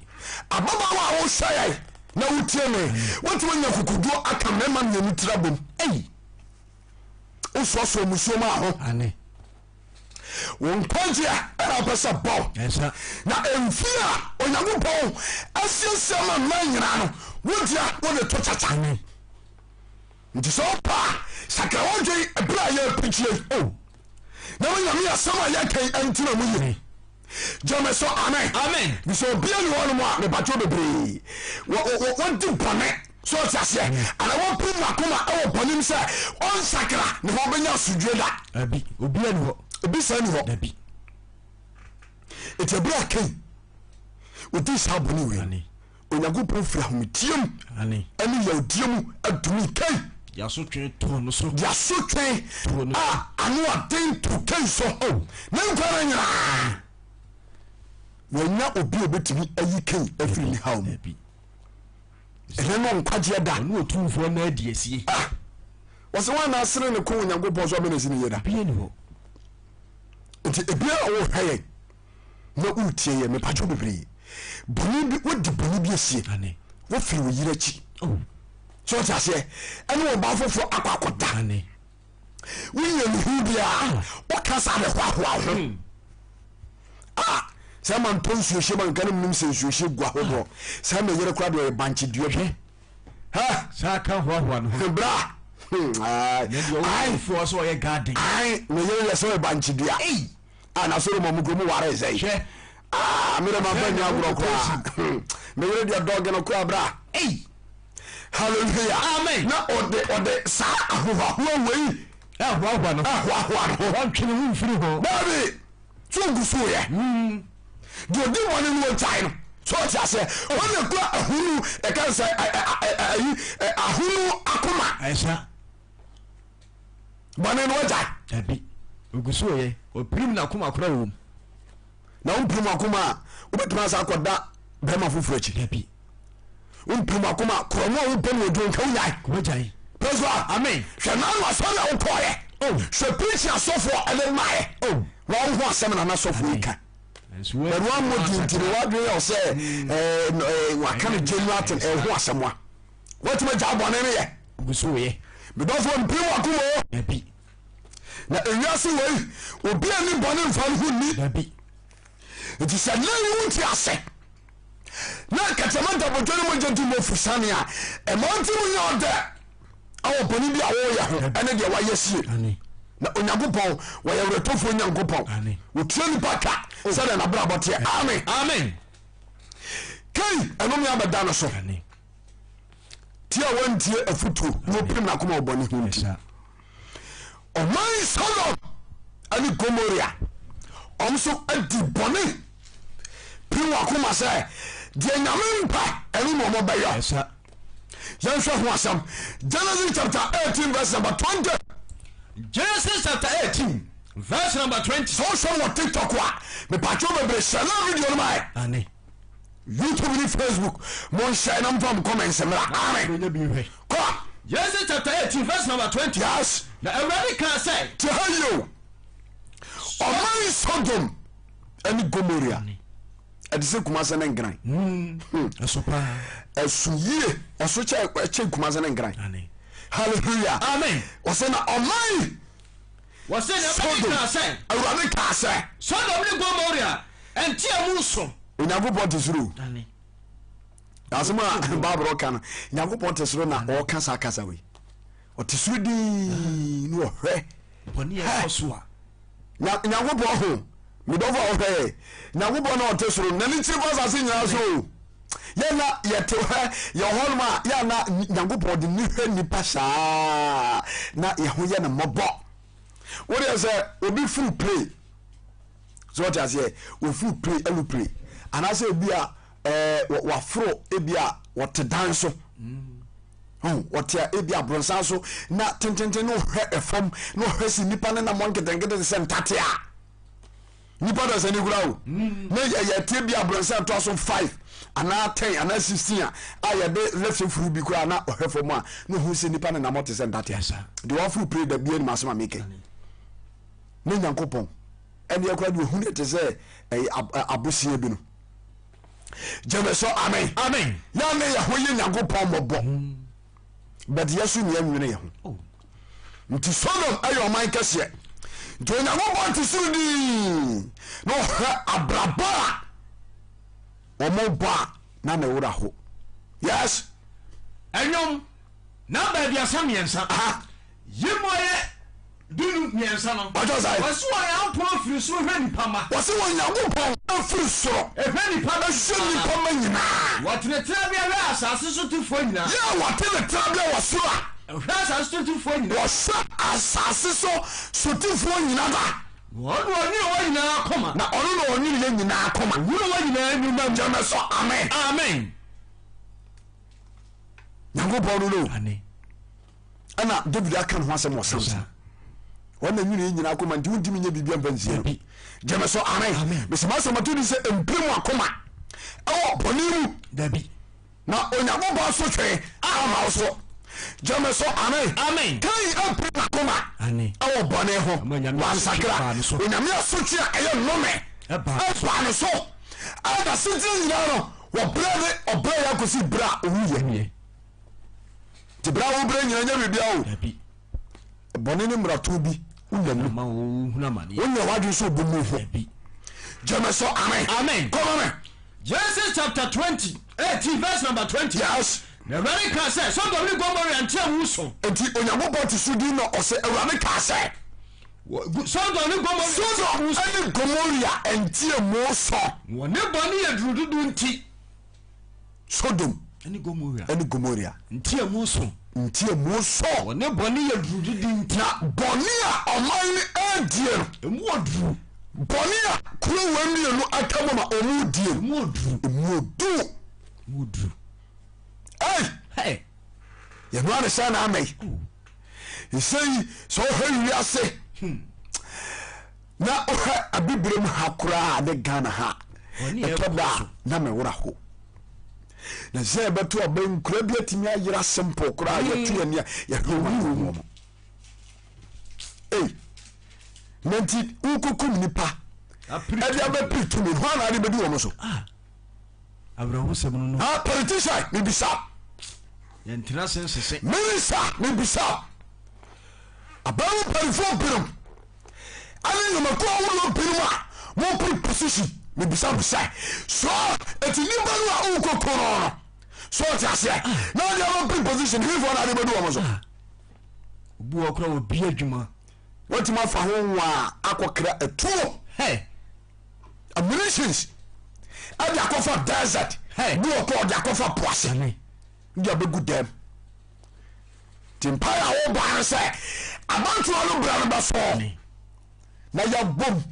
ababa wa wo hwɛ na wotie me wotuma nya kukuduo aka mema nyanu tira bom wososo musuo ma ho won kwaje era pesa bɔ na emfi a Onyankopɔn asiesie ma manyina no wodia wo de to chacha nti so pa sakrawodwe ebra ya pichie na wonyame asama ya kai antina mu yiri jame so amen biso bia ni wono mo a me bacho bebre wo di bone so tiase ana wo prim akoma e wo bonim se on sakra ne ho benya sudwe da abi obi ani ho obi sa ni ho abi etebra kai odi sa boni we Onyankopɔn fira hometiam ani yawdiam adumi kai yasotwe to no so yasotwe anu aden to kai so na nkwa nyina wanya obi obetimi ayi kai afiri ni hawo bi ene no nkwaje da no otumfo na adiesie wose wana asere ne ko Onyankopɔn so amene sini yeda bia ni ho nti ebia wo hweye na utie ye me pacho bebre boni bi wodi boni bi asie wo firi wo yirachi so what I say ene wo ba fofo akwakoda ane we ye hu bia o kasa de hwa ho sɛ man pon suhye man kan nim sɛ suhye gwa ho sɛ me yere kwa de banchi duo bi ha sa ka hwa no bra ai for so ye garden ai me yere le so banchi dua ana so mo mugomu ware zai me ma banya agro kwa me yere dia dog no kwa bra hallelujah amen na ode sa ahwa wei ahwa no wan twene hu mfiri ho baby tungusu ye do di one no time so ti ase won kwa ahunu e kan say ahunu akoma aisa bɔne no wagya abi ogusu ye opirim na akoma kora wo na umpirim akoma a wobɛtuma sa akɔda bɛma foforɔ akyi abi umpirim akoma korɔmo a wopɛ no odwo nka woyae praise God amen hwɛ na no asɔre a wokɔɔyɛ hwɛ preach asɔfoɔ ɛne maɛ na ɔho asɛm na nasɔfoɔ yi ka bɛne wammɔdi ntini wadwene yɛ sɛ waka no genuaten ɛho asɛm a watumi gya bɔne no yɛ ogusu ye medɔfoɔ mpirim akoma o abi na ewiase wei obi a ni bɔne mfa no ho ni abi nti sɛ na yi nti ase na katama dabodwo no mogya nti mɔfusane a ɛma nti mu nyɛ ɔdɛ awɔ bɔne bi a wɔyɛ ho ɛne deɛ wayɛ sie na onyankopɔn wɔyɛ werɛtɔfoɔ onyankopɔn wɔtua nipa ka sɛdeɛ nabrabɔ teɛ amen kai ɛnom yɛ abɛda no so tie a wɔntie afotuo na ɔpirim nakoma wɔbɔne ho nti ɔman Sodom ɛne Gomoria ɔm so adi bɔne pirim wakoma sɛ deɛ nyame mpa ɛno na ɔmɔ bɛyɛ yɛnhwɛ ho asɛm Genesis chapter 18 verse number 20 Genesis chapter 18 verse number 20 sɛ wohwɛ wɔ TikTok a mepatwɛ bebree hyɛ na video no mae ane YouTube ne Facebook monhyɛ na mfa m comments mmra amen kɔ Genesis chapter 18 verse number 20 yes na Awurade ka sɛ te ha yo ɔman Sodom ɛne Gomoria ɛde sɛ kumase ne ngran ɛso paa ɛso yie ɛso kyɛ kumase ne ngran hallelujah amen ɔsɛ na ɔman wɔsɛ na Awurade ka sɛ Sodom ne Gomoria ɛntia mu so Onyankopɔn te soro asɛm a Bible ka no Onyankopɔn te soro na ɔka sa kasa wei ɔte soro dii ne ɔhwɛ bɔne ɛkɔ so a Onyankopɔn ho medɔfo a ɔhwɛ Onyankopɔn na ɔte soro na ne kyiri kɔ asase nyinaa so yɛna yɛte hɔ yɛhɔ nom a yɛna Onyankopɔn de ne hwɛ nipa saa na yɛho yɛ no mmɔbɔ wodeɛ sɛ obi furu pray so wɔte aseɛ ofuru pray ɛlu pray anase ebi a waforo ebi a wɔte dan so wɔte ebi a bronsan so na tententen no hwɛ ɛfam no hwɛ si nipa ne na mo nketenkete sɛ ntate a nipa da sɛ ne gura o na yɛ tie bi a bronsan to so 5 ana 10 ana 16 a yɛde left furu bi kura na ɔhwɛ fam a no hu si nipa ne na mo te sɛ ntate a de waforo pray da bia ni masema meke ne Nyankopɔn ɛne akora de ohun te sɛ abosie bi no jeme so amen ya ne ya ho ye Nyankopɔn mɔbɔ but yesu ne anwene ye ho nti Sodom ayo man kɛseɛ nti Onyankopɔn te suru di no abraba ɔmo ba na na wura ho yes ɛnyom na ba bia samiensa yimoye dunu miensa no wajo sai wasu Onyankopɔn firi soro hwɛ nipa ma wasu Onyankopɔn afiri soro hwɛ nipa ma hwɛ nipa ma nyinaa wɔtenetena bia hwɛ asase so tufoɔ nyinaa ya wɔtenetena bia wɔ soro a hwɛ asase so tufoɔ nyinaa wɔhwɛ asase so sotifoɔ nyinaa da wɔne wɔn nyinaa kɔma na ɔno na ɔne yɛ nyinaa kɔma wɔne wɔn nyinaa nyinaa gyama so amen Nyankopɔn no no ɛna David aka no ho asɛm wɔ Samson wana nwini nyina akoma ndi undimi nye bibia mpanzie no gyama so amen mesema samato ni sɛ Mpirim akoma ɛwɔ bɔne mu dabi na Onyankopɔn Asotwe ama so gyama so amen kai Mpirim akoma ɛwɔ bɔne ho wansakra Onyame Asotwe a ɛyɛ nnome ɛba no so ada sentire nyina no wɔbrɛ ne ɔbrɛ yɛ akosi bra owuyɛ tibra wo bre nyina nya bibia o bɔne ne mrato bi wonya wadwe so bomu ho jama so amen come on Genesis chapter 20 18 verse number 20 yes the very can say so do we go more and tell you so enti Onyankopɔn ti so di no ɔse awurade ka say so do we go more so ani Gomoria entie mo so woni bɔne ye durududu nti Sodom ani Gomoria entie mo so woni bɔne ye durududu nti na bɔne a ɔman ne adie no emu oduru bɔne a kuro wamie no atamo ma ɔmu die emu oduru hey yɛno ane sɛ na amai ɛsɛyi sɛ wohɛ wiase na wohɛ abibrem ha koraa ne Ghana ha ɛtɔ da na mewora ho na sɛ ɛbɛto ɔba nkura bi atumi ayera simple koraa yɛto yɛne a yɛhwɛ nanti wokokum nipa ɛde abɛpiri tumi ho anaade bɛdi wɔ mo so politician mebisa minista mebisa abawo parifo binom ane nyamako awolo binom a mopiri position mebisa so eti nipa no a wokokoro no so ɔte aseɛ na ɔde abɛpiri position hifo anaade bɛdi wɔ mo so obi wɔ kora obi adwuma wɔtumi afa ho nwa akɔkra atuo ammunitions ade akɔfa desert bi wɔkɔ ɔde akɔfa poase ndi abɛgu dam timpaya wo baa sɛ abantoa no bra no bɛfɔ na yɛbom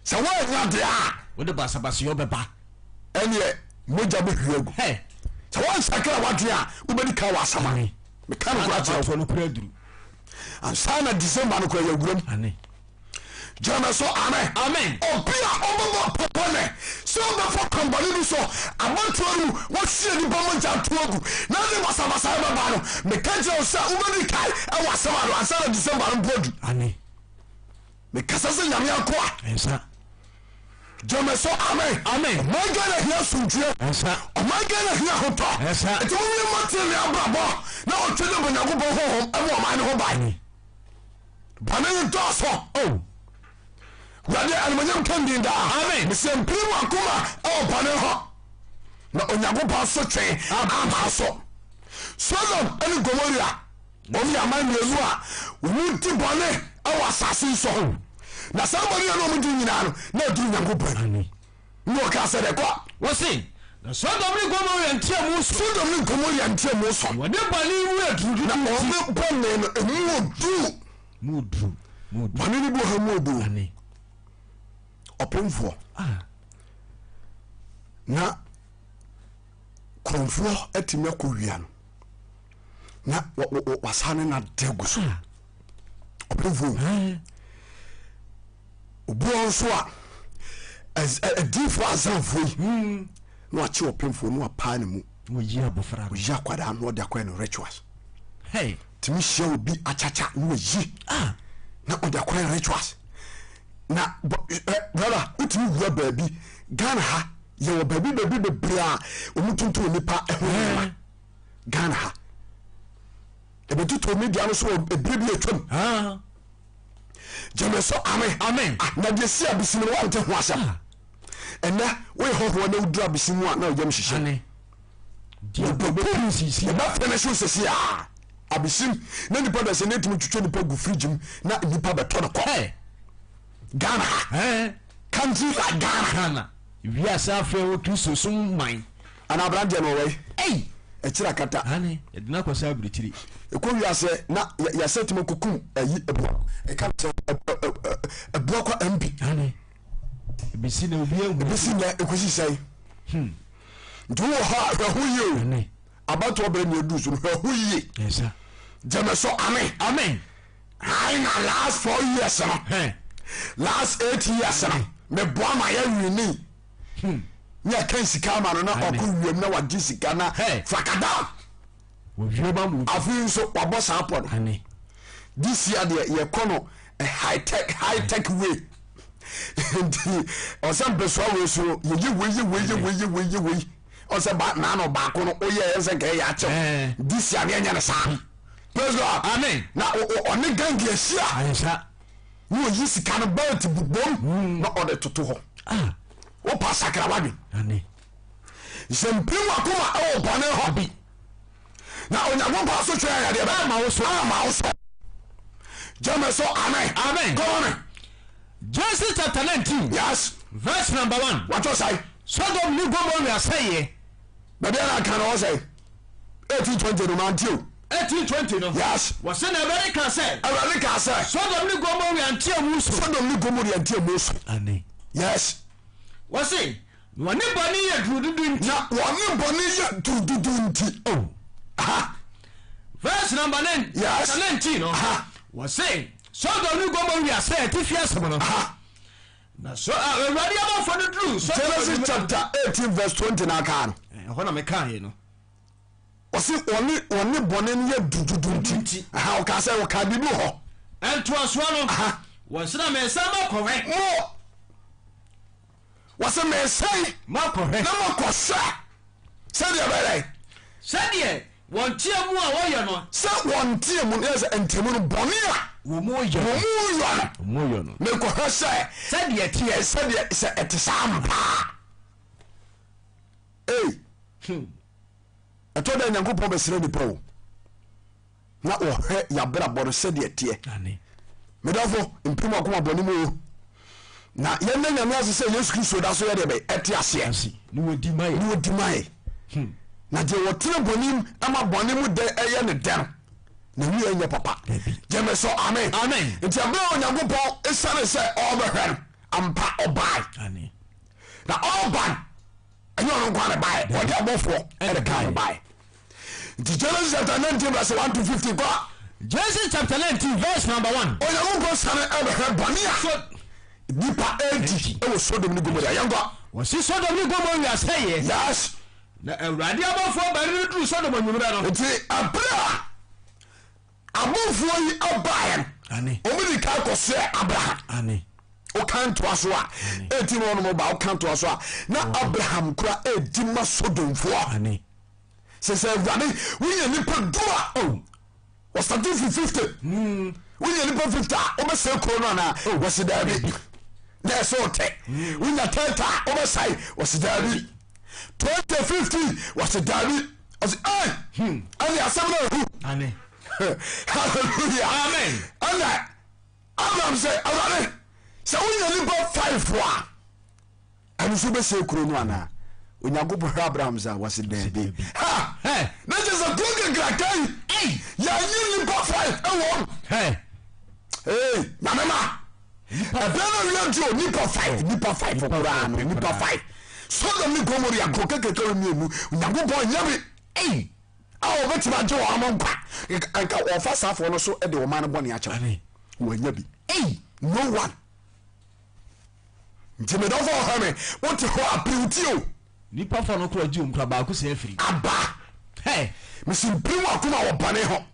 sɛ woanya de a wode basabase yɛ wobɛba ɛneɛ mogya bɛhwie agu sɛ woansakra wadwe a wobɛdi ka wɔ asama meka no kora kyerɛ ansa na December no kora yɛwuram jama so amen obia obabo popone so before company no so abantoa no wɔhye ni bɔmɔ gya toagu na ne wasabasa baba no me kanje o sa ubedi kai e wasama no ansa na December no bodu me kasa se nyame akoa jama so amen my God na hia sunjue o my God na hia hoto eti wo mi matele abrabo na o twede bonyago bo ho e wo man ho bai bana do so wade almanyam kandi da mese Mpirim akoma bɔne ho na Onyankopɔn Asotwe ama so Sodom and Gomoria omi amanielu a omu ti bɔne awɔ asase so na somebody no mu di nyina no na du Onyankopɔn no ka sɛ de kɔ wɔse na Sodom ne Gomoria ntia mu so wade bɔne wu aduru na ɔme bɔne no emu odu bɔne ne bo ha mu odu ɔpemfoɔ na kromfoɔ atumi akɔ wia no na wasane na degu so ɔpemfoɔ obuɔ nso a adiifoɔ azamfoɔ yi na wakye ɔpemfoɔ na wapaa ne mu oyi akwadaa na ɔde akɔɛ no rituals tumi hyia obi akyakya na wayi na ɔde akɔɛ no rituals na brother utimi wura baabi Ghana ha yɛwɔ baabi bebree a omutuntu nipa ɛho Ghana ha ebetutu media no so ebire bi atwam jame so amen na de sia bisimi no wante ho asɛm ɛnɛ we hoho na udura bisimu a na oyam hyehyɛ de bɛpɔri sisi ba fɛnɛ so sisi a abisim na nipa da sɛ netumi twitwa nipa gu fridge mu na nipa bɛtɔ no kɔ Ghana country like Ghana we are suffering with Kristo sum man ana abrande no way ekira kata edina kwasa abritiri ekɔ wiase na ya setimo kukum ayi ebu e ka tɛ ebu akɔ MP ebisi na obi ehu ebisi na ekosi sai do ha ho ye abato obere na edu so ho ye yes jame so amen hai na last 4 years no last 8 years no me boa ma ya wini nya kan sika ma no na okɔ wiem na wagye sika na fakada wo wieba mu afi nso wabɔ saa pɔ no this year ye kono a high tech way nti osam beso we so ye o se ba na no ba ko no o ye ense ke ya che this year nya na sa praise God amen na oni gangi asia ayesa wo yi sika no belt bubom na o de toto ho o pa sakra wadi amen Mpirim akoma o Bɔne ho bi na Onyankopɔn Asotwe ya de ba ma wo so jame so amen go on Genesis chapter 19 yes verse number 1 what you say Sodom ni Gomorrah say baby na kan o say 1820 no man tio 1820 no yes was in America say Sodom ni Gomorrah antia musu amen yes was say wani bɔne yɛ dududu nti na wani bɔne yɛ dududu nti oh aha verse number 9 yes 19 no was say Sodom ni Gomorrah say ti fia asɛm no na so awurade abɔfo no duru Genesis chapter 18 verse 20 na aka no ɛhɔ na meka yɛ no ɔsi wani bɔne yɛ dududu nti aha o ka say o ka bibi hɔ ɛntoasoa no was na me sa ma kɔhwɛ mo wase me say makɔhwɛ na makɔhwɛ sɛdeɛ bɛrɛ sɛdeɛ wɔn tia mu a wɔyɛ no sɛ wɔn tia mu ne sɛ ntɛmu no bɔne a wɔn mu yɛ no mekɔhwɛ sɛ sɛdeɛ tiɛ sɛdeɛ sɛ ɛte saa mpaa ɛtɔ dɛ Nyankopɔn bɛsrɛ nipa o na ɔhwɛ yɛabrabɔ no sɛdeɛ teɛ medafo Mpirim akoma bɔne mu o na yɛnna nyame ase sɛ Yesu Kristo da so yɛ deɛ bɛ ɛte aseɛ ne wɔdi mae na deɛ wɔtena bɔnem ama bɔne mu dɛ ɛyɛ ne dɛm na wi ɛnyɛ papa gyeme so amen nti abɛɛ Onyankopɔn ɛsiane sɛ ɔbɛhwɛ no ampa ɔbae na ɔban ɛnyɛ ɔno nkwa ne bae ɔde abɔfoɔ ɛde ka ne bae nti Genesis chapter 19 verse 1 to 15 kɔ Genesis chapter 19 verse number 1 Onyankopɔn sane ɛbɛhwɛ bɔne a nipa edi ewo Sodom ni Gomorrah yango wasi Sodom ni Gomorrah say yes na awurade abɔfo bari no duru Sodom anwumra no nti abra abɔfo yi abayan ani omidi ka kɔse Abraham ani o kan to aso a eti no no ba o kan to aso a na Abraham kura edi ma Sodom fo ani sɛ awurade woyɛ nipa dua o was starting from 50 woyɛ nipa 50 o bɛ sɛ kuro no na wɔsi dabi na so te wonya 30 o bɛ sai wɔsi dabi 2050 wɔsi dabi wɔsi ani asɛm na hu ani hallelujah amen ana Abraham sɛ awurade sɛ woyɛ nipa 5 a ɛno so bɛ sɛ kuro no ana Onyankopɔn hwɛ Abraham sɛ wɔsi dabi na kyɛ sɛ kuro kekrakai yɛnyi nipa 5 ɛwɔ namema ɛbɛna wiantio nipa 5 koraa no nipa 5 Sodom ni Gomorrah kuro kekekere mienu Onyankopɔn nyame a wɔbɛtumi agye wɔ ama nkwa nka wɔfa saafoɔ no so de wɔma no bɔne akyɛw wɔanya bi no one nti medɔfo ɔhɛ me wote hɔ apewtio nipa fa no kora gye omkura baako sɛ afiri aba mesi Mpirim akoma wɔ bɔne ho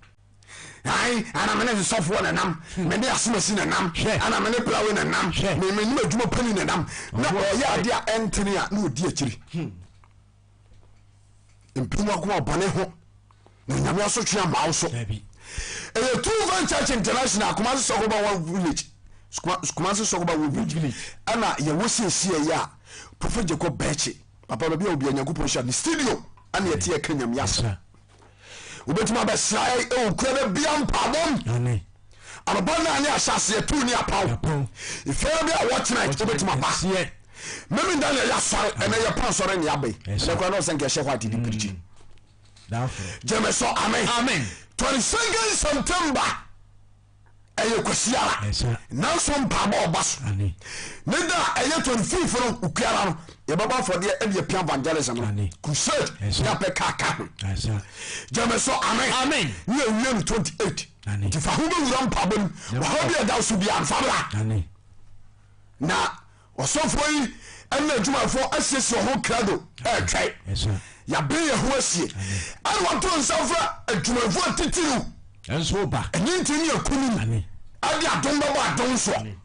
ana mene sɔfoɔ nenam mene asomasi nenam ana mene plawe nenam menim adwuma pani nenam na ɔyɛ ade a ɛntene a na ɔdi akyiri Mpirim akoma wɔ bɔne ho na Nyame Asotwe ama wo so ɛyɛ True Vine Church International Kumasi Sokoba one village Kumasi Sokoba one village ana yɛwɔ siesie yɛ a Prophet Jacob Bechi papa babi a obi Nyankopɔn hya ne studio ana yɛte yɛ ka Nyame asa wobɛtumi abɛsrae ɛwɔ kura no bia mpabɔm anɔbɔ na ne ahyɛaseɛ tu ne apaw ɛfɛra bi a wɔtena wobɛtumi aba mɛmi da ne ɛyɛ asɔre ɛnɛ yɛ pa nsɔre ne yɛabɛi ɛkora na ɔsɛ nkɛhyɛ hɔ atedi pirikyi gyeme so amen 22nd September ɛyɛ kwasiara nanso mpabɔ ɔba so ne da ɛyɛ 25 no ukuara no yɛbɛba afɔdeɛ ɛde yɛpia evangelism no crusade ne apɛ kaka ho gyeme so amen ne awie no 28 nti fa ho bɛwura mpabɔ no wɔha bi ɛda so bia mfabra na ɔsɔfoɔ yi ɛna adwumafoɔ asiesie ɔho krado ɛtwɛe yɛabe yɛ ho asie ɛne wato nsa fra adwumafoɔ titiriw ɛnso ba ɛne nti ne akunim ade adom bɛbɔ adom soɔ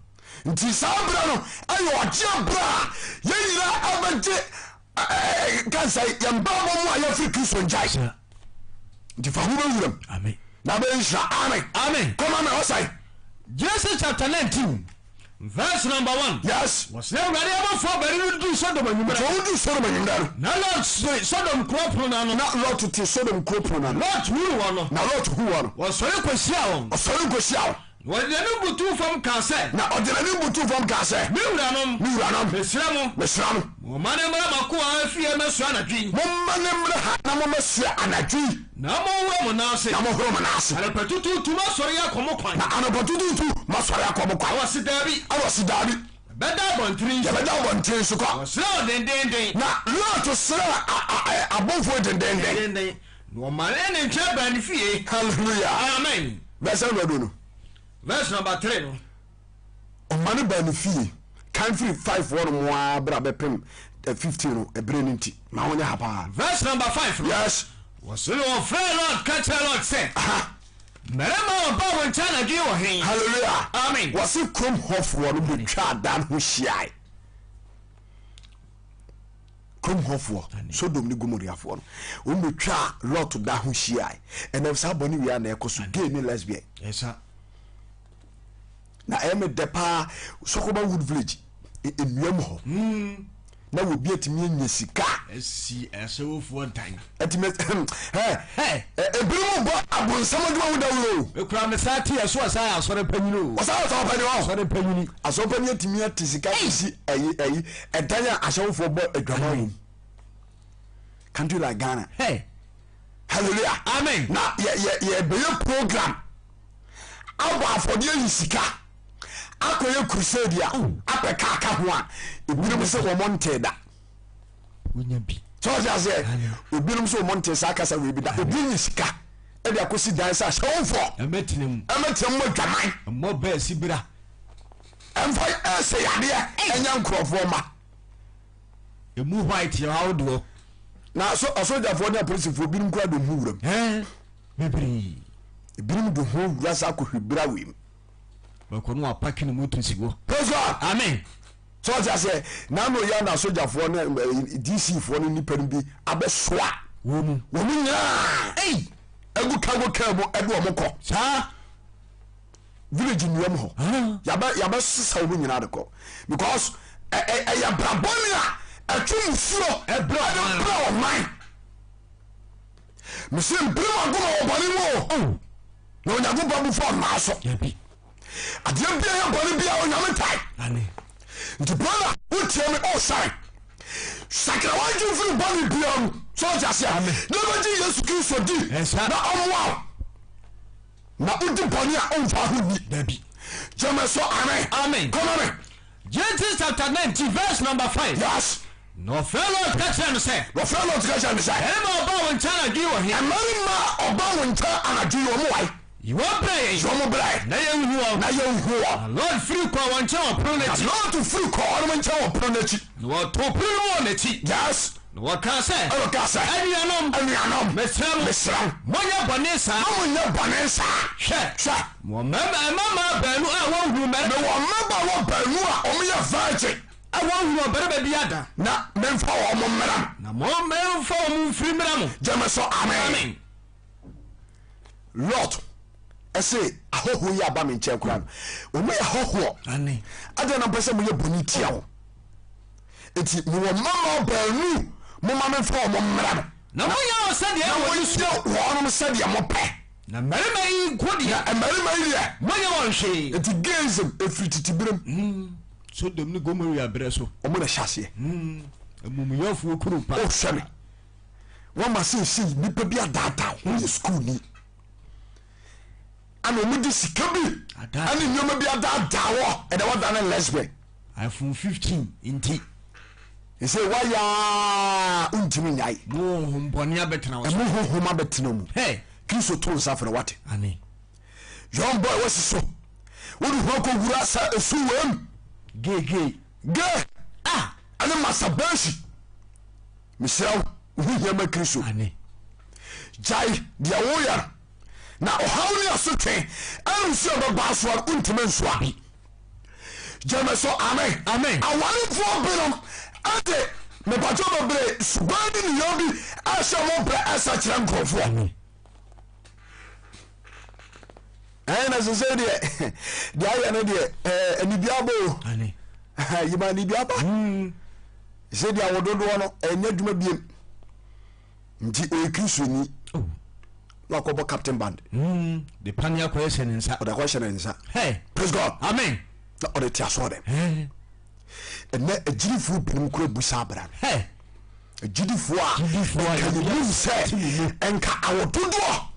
nti saa bra no ɛyɛ ɔgye bra a yɛn nyinaa abɛgye kansa yamba mo a yafiri Kristo njai di fa huwa wuram amen na be nsha amen come on outside Genesis chapter 19 verse number 1 yes was there ready about for beri do Sodom anyumra so do Sodom anyumra na Lord Sodom crop na Lot to Sodom crop na Lot who one na Lot who one was so kwisia won wọ́n butu fam ka se na odene butu fam ka se mi wuranom mesra mo mo mane mra mako afie mesu anadwi mo mane mra ha na mo mesu anadwi na mo wo mo na se ana patutu tu masori akomo kwan na ana patutu tu masori akomo kwan awasi dabi beda bontrin so kwa wasra dendenden na Lot sra abofo dendenden no mane ne nche ba ni fie hallelujah amen verse number 3 no omane ba ni fie kan free 5 1 mo bra bepem 15 no ebre ni nti ma wonya hapa verse number 5 no yes was no friend Lord catch Lord say merema ba won chana gi wo hen hallelujah amen was it come hof one betwa dan ho hyiai come hof wo Sodom ni Gomorrah fo no o betwa Lot da ho hyiai enam sa boni wi na ekoso gay ni lesbian yes na eme depa Sokoba Wood Village enuam ho na wo bi atimi anya sika esi esewofo dan atimi ebiru bo abonsam adwa wo dawro ekura me sati eso asa asore panyino asore panyini asore panyini atimi atisika si ayi edanya ahyewofo bo adwama wo country like Ghana hallelujah amen na ye be program abo afodie yisika akoye crusade a apeka aka ho a ebinom se wo monte da wonya bi so ja se ebinom se wo monte sa aka sa we bi da ebi yisika e de akosi dan sa hwefo emetinem mo dwaman mo ba sibira emfa se yade enya nkrofo ma emu white ya awdo na so asojafo na police fo binom kwa do huuram mebiri ebinom do hu rasa ko hwibira wem bakono apaki no moto sigo praise God amen so ja say na no ya na sojafo na DC fo no nipa bi abesoa wo mu nya egu kamo edu omko sa village nuam ho ya ba sisa wo nyina de ko because ya brabonia atwum furo bra o man mislim prima go o bani mo no Onyankopɔn bu for ma so yabi adem bia ya bani bia Onyame tai ane nti brother wotie me oh sorry sakra waju furu bani bia so ja se ame na ji Yesu Kristo di na omwa na udi bani a onfa ho ni dabi jeme so amen come on Genesis chapter 19 verse number 5 yes no fellow catch him say Emma oba won chana gi wo he Emma oba won cha anadwi wo mo wai you want play so mo blai na ye hu Lord free ko won cha opro na ti Lord to free ko won cha opro na ti no to pro wo na ti yes no ka say anuanom mesram monya bone sa hwe mo mama banu a wo hu me wo mama wo banu a o me ya virgin awon hu obere be biada na memfa wo mo mram na mo memfa wo mo free mram jama so amen Lot ese ahoho ya ba me nche kura o me ahoho ane ade na pese mo ye boni tia wo enti mo mama banu mo mama memfa wo mo mram na mo ya osade e wo isi wo no sade mo pe na marima yi kodi na marima yi ya mo ya won hwe enti gazem efrititibirem Sodom ni Gomorrah abreso omo na hyase amumuyafo kuru pa o hweme won ma se nipa bi adata wo school ni ana omo di sika bi ana nyoma bi adata wo e da wada na lesbian iPhone 15 inti e say waya untimi nyai mo homboni abetena wo mo homa betena mu Kristo to nsafre wate ani young boy wasi so wo du ko gura sa esuwem ge ana masabashi misraw uhia ma Kristo ani jai dia woya na ohawni asotwe ansi obaba so untime nsoa jame so amen amen awari fo binom ade me pacho bebre subani ni yobi asha mo bra asa kira nkrofo na so say de aye no de anibiabo ani yiba anibiaba say de awododo no enya dwuma biem nti o krisoni na ko captain band the pania ko yesen nsa o da ko yesen nsa hey praise God amen na o de tia so dem na ejirifu binim kura busa abra hey ejirifu a kanibum se enka awododo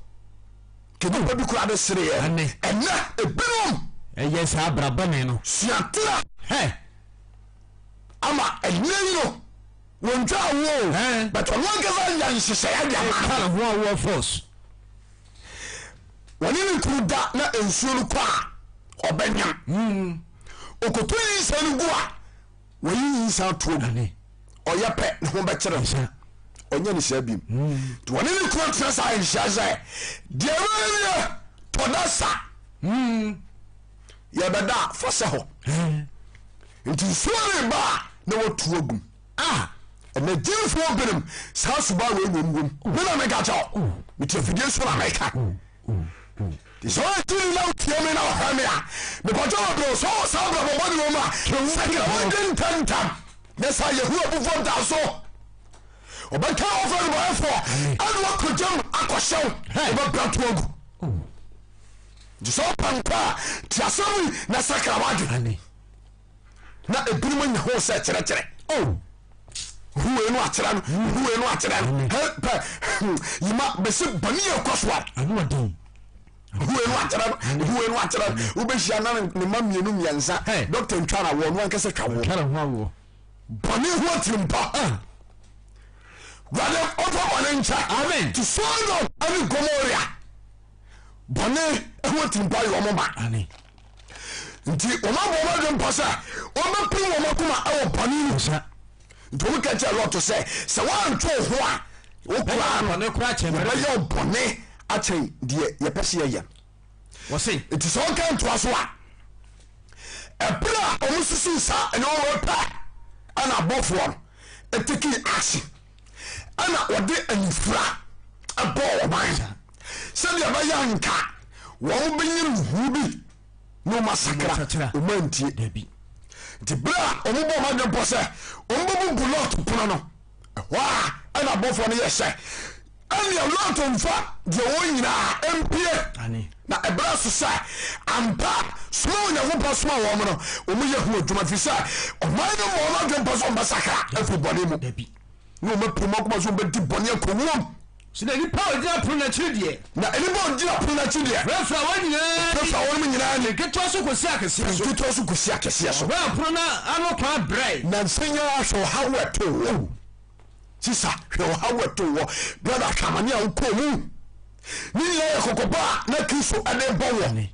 kedi pa bi kura de sere ye enna ebinom yes abra bane no siatira hey ama enyeyo wonja wo but on one gava yan hihye ya dia kala ho wo force woni ni kuda na ensuo no kwa obenya okoto yi sanu gua wo yi sa to ani oyepe ho be kire onya ni sabim to woni ni kuda tra sa nhyaza dia wele to da sa ya beda fose ho nti suore ba na wo tuo gum na jinfo birim sa suba we ngom me na me ga chaw me te fidie so na meka ti so ti na tie me na ha me a me ko chaw do so sa bra bo body wo ma sekra wo din tantam na sa ye hu obufo da so obaka offer bo efo anu akojam akoshew oba to ogu ti so panka ti asawi na sakra wadu na ebirimo nya ho se kire kire huwe no atira no help yima bese bani yakoswa anu wadin huwe no atira ubehia na ne mamienu miensa doctor ntwara wo no ankese twawo kala ho awo bani ho timpa wale ofa bani ncha amen to sono ani gomoria bani ho timpa yo mo ma ani nti o ma bo ma mpasa o ma pin wo ma kuma awo bani no ntomi ka che lot say se wan to ho a wo kura no ne kura che mere ye bone a chen de ye pese ye wo say it is all kind to aso a ebra o mususu sa ene o pa ana bofo etiki action ana ode anifra abo o man se de ba yanka wo benyin hubi no masakra o mantie dabi di bra omo bo ma de pose omo bu lot puno no wa ana bofo no yese ani a lot mfa de wonyina mpie ani na ebra so sa ampa small nya wo paso wo mo no omo ye hu adwuma fi sa o man no mo na de pose on basakra everybody mu dabi no me promo ko so be di bone akowo sina ni power dia pro na chidie na eni bo dia pro na chidie refa wanyina refa woni nyina ni keto so ko sia kese so keto so ko sia kese so wa pro na anu kwa brai na nsenya so hawe to sisa hwe hawe to wo brother kamani a ko mu ni ye kokoba na kristo ade bowo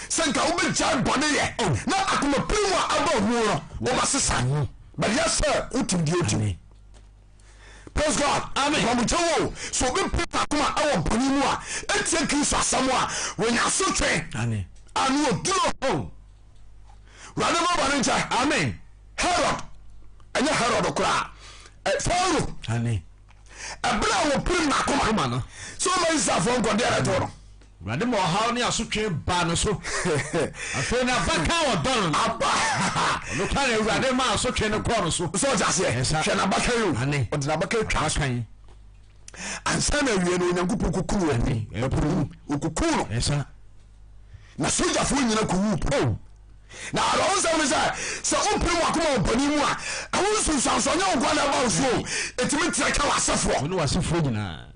senka wo be jan bone ye na akoma primo aba hu no wo ba sisa but yes sir utim di otim praise God amen wa mucho so be pita kuma awo boni mu a etie kristo asamo a wo nya Asotwe amen anu oduro ho rade mo bani ncha amen Herod anya Herod kura Pharaoh amen abra wo prim na kuma no so ma isa fo ngo de ara to no rade mo ha ni Asotwe ba no so afi na baka wo don aba no kare rade ma Asotwe no ko no so so jase hwe na baka yo amen o de na baka twa kan ansa na wie no Onyankopɔn kokuru ani epuru okukuru esa na soja fo nyina ko wu po na alonso me say ompiri wa kuma opani mu a awonsu sanso nya ogwa na ba so etimi tira ka wasefo no wasefo nyina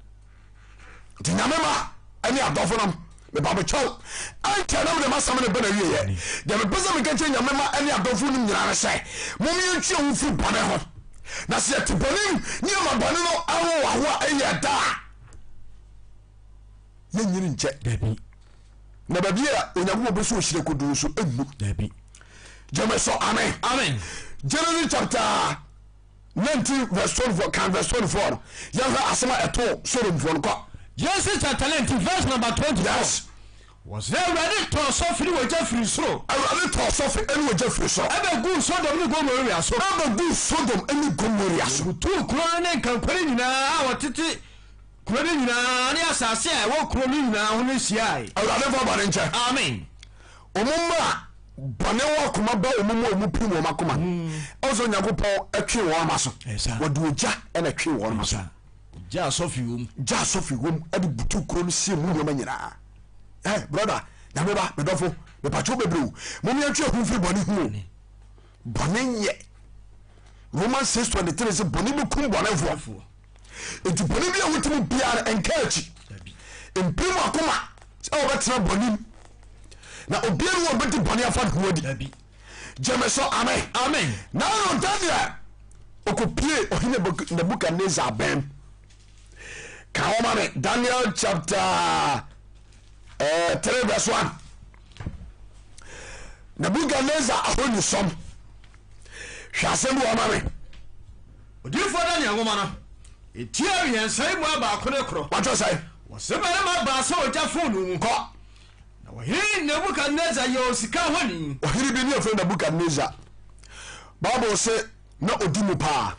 dinamema ani adofo nam me baba chow anta nam de masam ne bana wie ye de me pesa me kache nyamema ani adofo nim nyina na say mom ye ntwe wo fi bane ho na se tibonim ni ma bane no awo wa aye da ye nyiri nche dabi na babia Onyankopɔn bo so ohire koduru so enu dabi jeme so amen amen Genesis chapter 19 verse 24 can verse 24 ya ha asema eto Sodom for nko Genesis chapter 19 verse number 24 yes wɔsɛ awurade tɔ sɔfe ne wɔgya firi soro awurade tɔ sɔfe ɛne wɔgya firi soro ɛbɛgu Sodom ne Gomora so ɛbɛgu Sodom ɛne Gomora so butu kuro ne nkankwane nyinaa a wɔtete kuro ne nyinaa ne asase a ɛwɔ kuro ne nyinaa ho ne hyiae awurade fa bɔne nkyɛ amen ɔmoma a bɔne wɔ akoma ba ɔmoma ɔmu piri wɔn akoma ɔsɛ Onyankopɔn atwe wɔn ma so wɔde ogya ɛna twe wɔn ma so gya asɔfe wom ɛde butu kuro no sie mu nneɛma nyinaa brother nyame ba medɔfo mepatwo bebree mo me atwe ho firi bɔne hu bɔne nyɛ Romans 6:23 sɛ bɔne bi kum bɔnefoɔ enti bɔne bi a wotimi biara ɛnka akyi mpirim akoma sɛ wɔbɛtena bɔne na obiara wɔ bɛdi bɔne afa ne ho adi gyeme so amen na no Daniel okopie ɔhene Nebukadnezar bɛn ka wɔma me Daniel chapter 3 verse 1 Nebukadnezar ahoni som hwɛ asɛm bi wɔma me odiyifoɔ Daniel nwoma no etia wiɛnsa mu abaako ne korɔ watɔ sɛ wɔsɛ barima baa sɛ ɔgya fone mu kɔ na wɔhene Nebukadnezar yɛ osika hɔni ɔhene bi ne yɛfrɛ Nebukadnezar Bible sɛ na ɔdi mu paa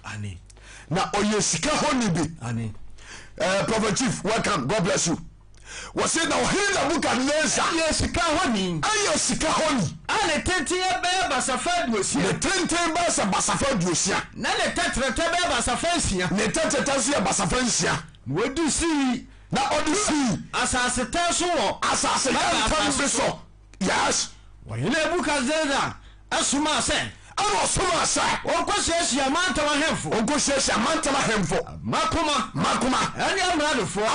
na ɔyɛ sika hɔni bi Prophet Chief welcome God bless you wɔsɛ na ɔhene Nebukadnezar yɛ sika hɔni ayɛ sika hɔni a ne tenten bɛyɛ basafa aduosia ne tenten bɛyɛ sɛ basafa aduosia na ne tɛtrɛtɛ bɛyɛ basafa nsia ne tɛtrɛtɛ so yɛ basafa nsia na wɔdi sii na ɔde sii asase tɛ so wɔ asase tɛntɛn bi so yes wɔhene Nebukadnezar asoma sɛ ɛna ɔsoma sɛ wɔnkɔhyiahyia mantam ahemfo makoma ɛne amradofoɔ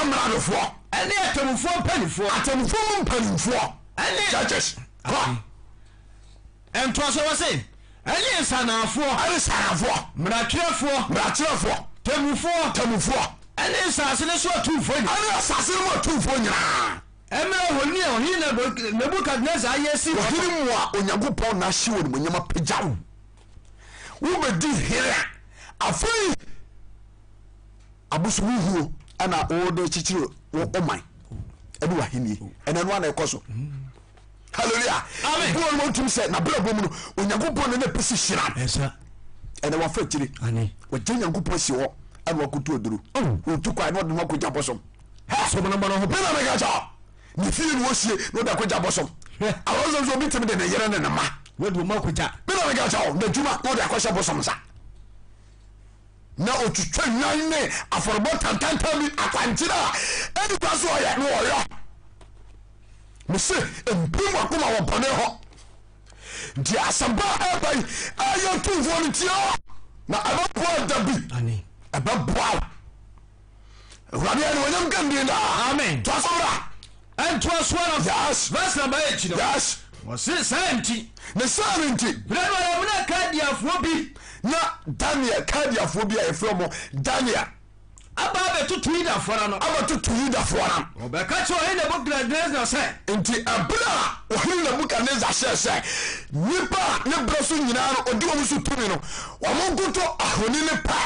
ɛne atammufoɔ mpanimfoɔ ɛne churches ɛntoaso wɔ se ɛne nsanafoɔ mmaratwerɛfoɔ tammufoɔ ɛne nsase ne so atumfoɔ nyinaa ɛmmerɛ hɔni a ɔhene Nebukadnezar ayɛ si ɔhene mu a Onyankopɔn na ahye wɔ nimonyam apagya wo wobɛdi here a afei abosom huo ana wode kyikyiri wo ɔman ɛne wahenie ɛna no ana ɛkɔ so hallelujah buo no wotum sɛ nabrabɔ mu no Onyankopɔn ne pɛsi hyira ɛna wafa akyiri wagya Nyankopɔn si hɔ ɛna wakoto oduro wotu kwa ɛna ɔde no akɔgya bɔsɔm sɔmɔnɔmɔnɔ ho bɛna mɛka kyɛ ne fie no wɔsie na ɔde akɔgya bɔsɔm awɔsɛ so obi temi de ne yere ne ne ma wɔde ɔma akɔgya bɛna mɛka kyɛ na adwuma na ɔde akɔhyɛ bɔsɔm sa na otwitwa nwan ne afɔrebɔ tantanta bi akwankyerɛ a ɛde kwa so ɔyɛ ne ɔyɔ mese mpim wakoma wɔ bɔne hɔ nti asɛmpa ɛbai ayɛ tumfoɔ no tia na ɛbɛboa da bi ɛbɛboa awurade ɛne wɔnyam kandie daa amen toa so bra ɛntoa soa no yes verse number 8 no yes wɔse saa nti ne saa no nti berɛ no ɔyɛmuna Kaldeafoɔ bi na Daniel Kaldeafoɔ bi a yɛfrɛ mo Daniel aba abɛtoto Yudafoɔ no abɛtoto Yudafoɔ no ɔbɛka kyerɛ ɔhene Nebukadnezar sɛ nti ɛberɛ a ɔhene Nebukadnezar hyɛ sɛ nnipa a ne berɛ so nyinaa no ɔde wɔm so tumi no ɔmo nkoto ahoni ne pa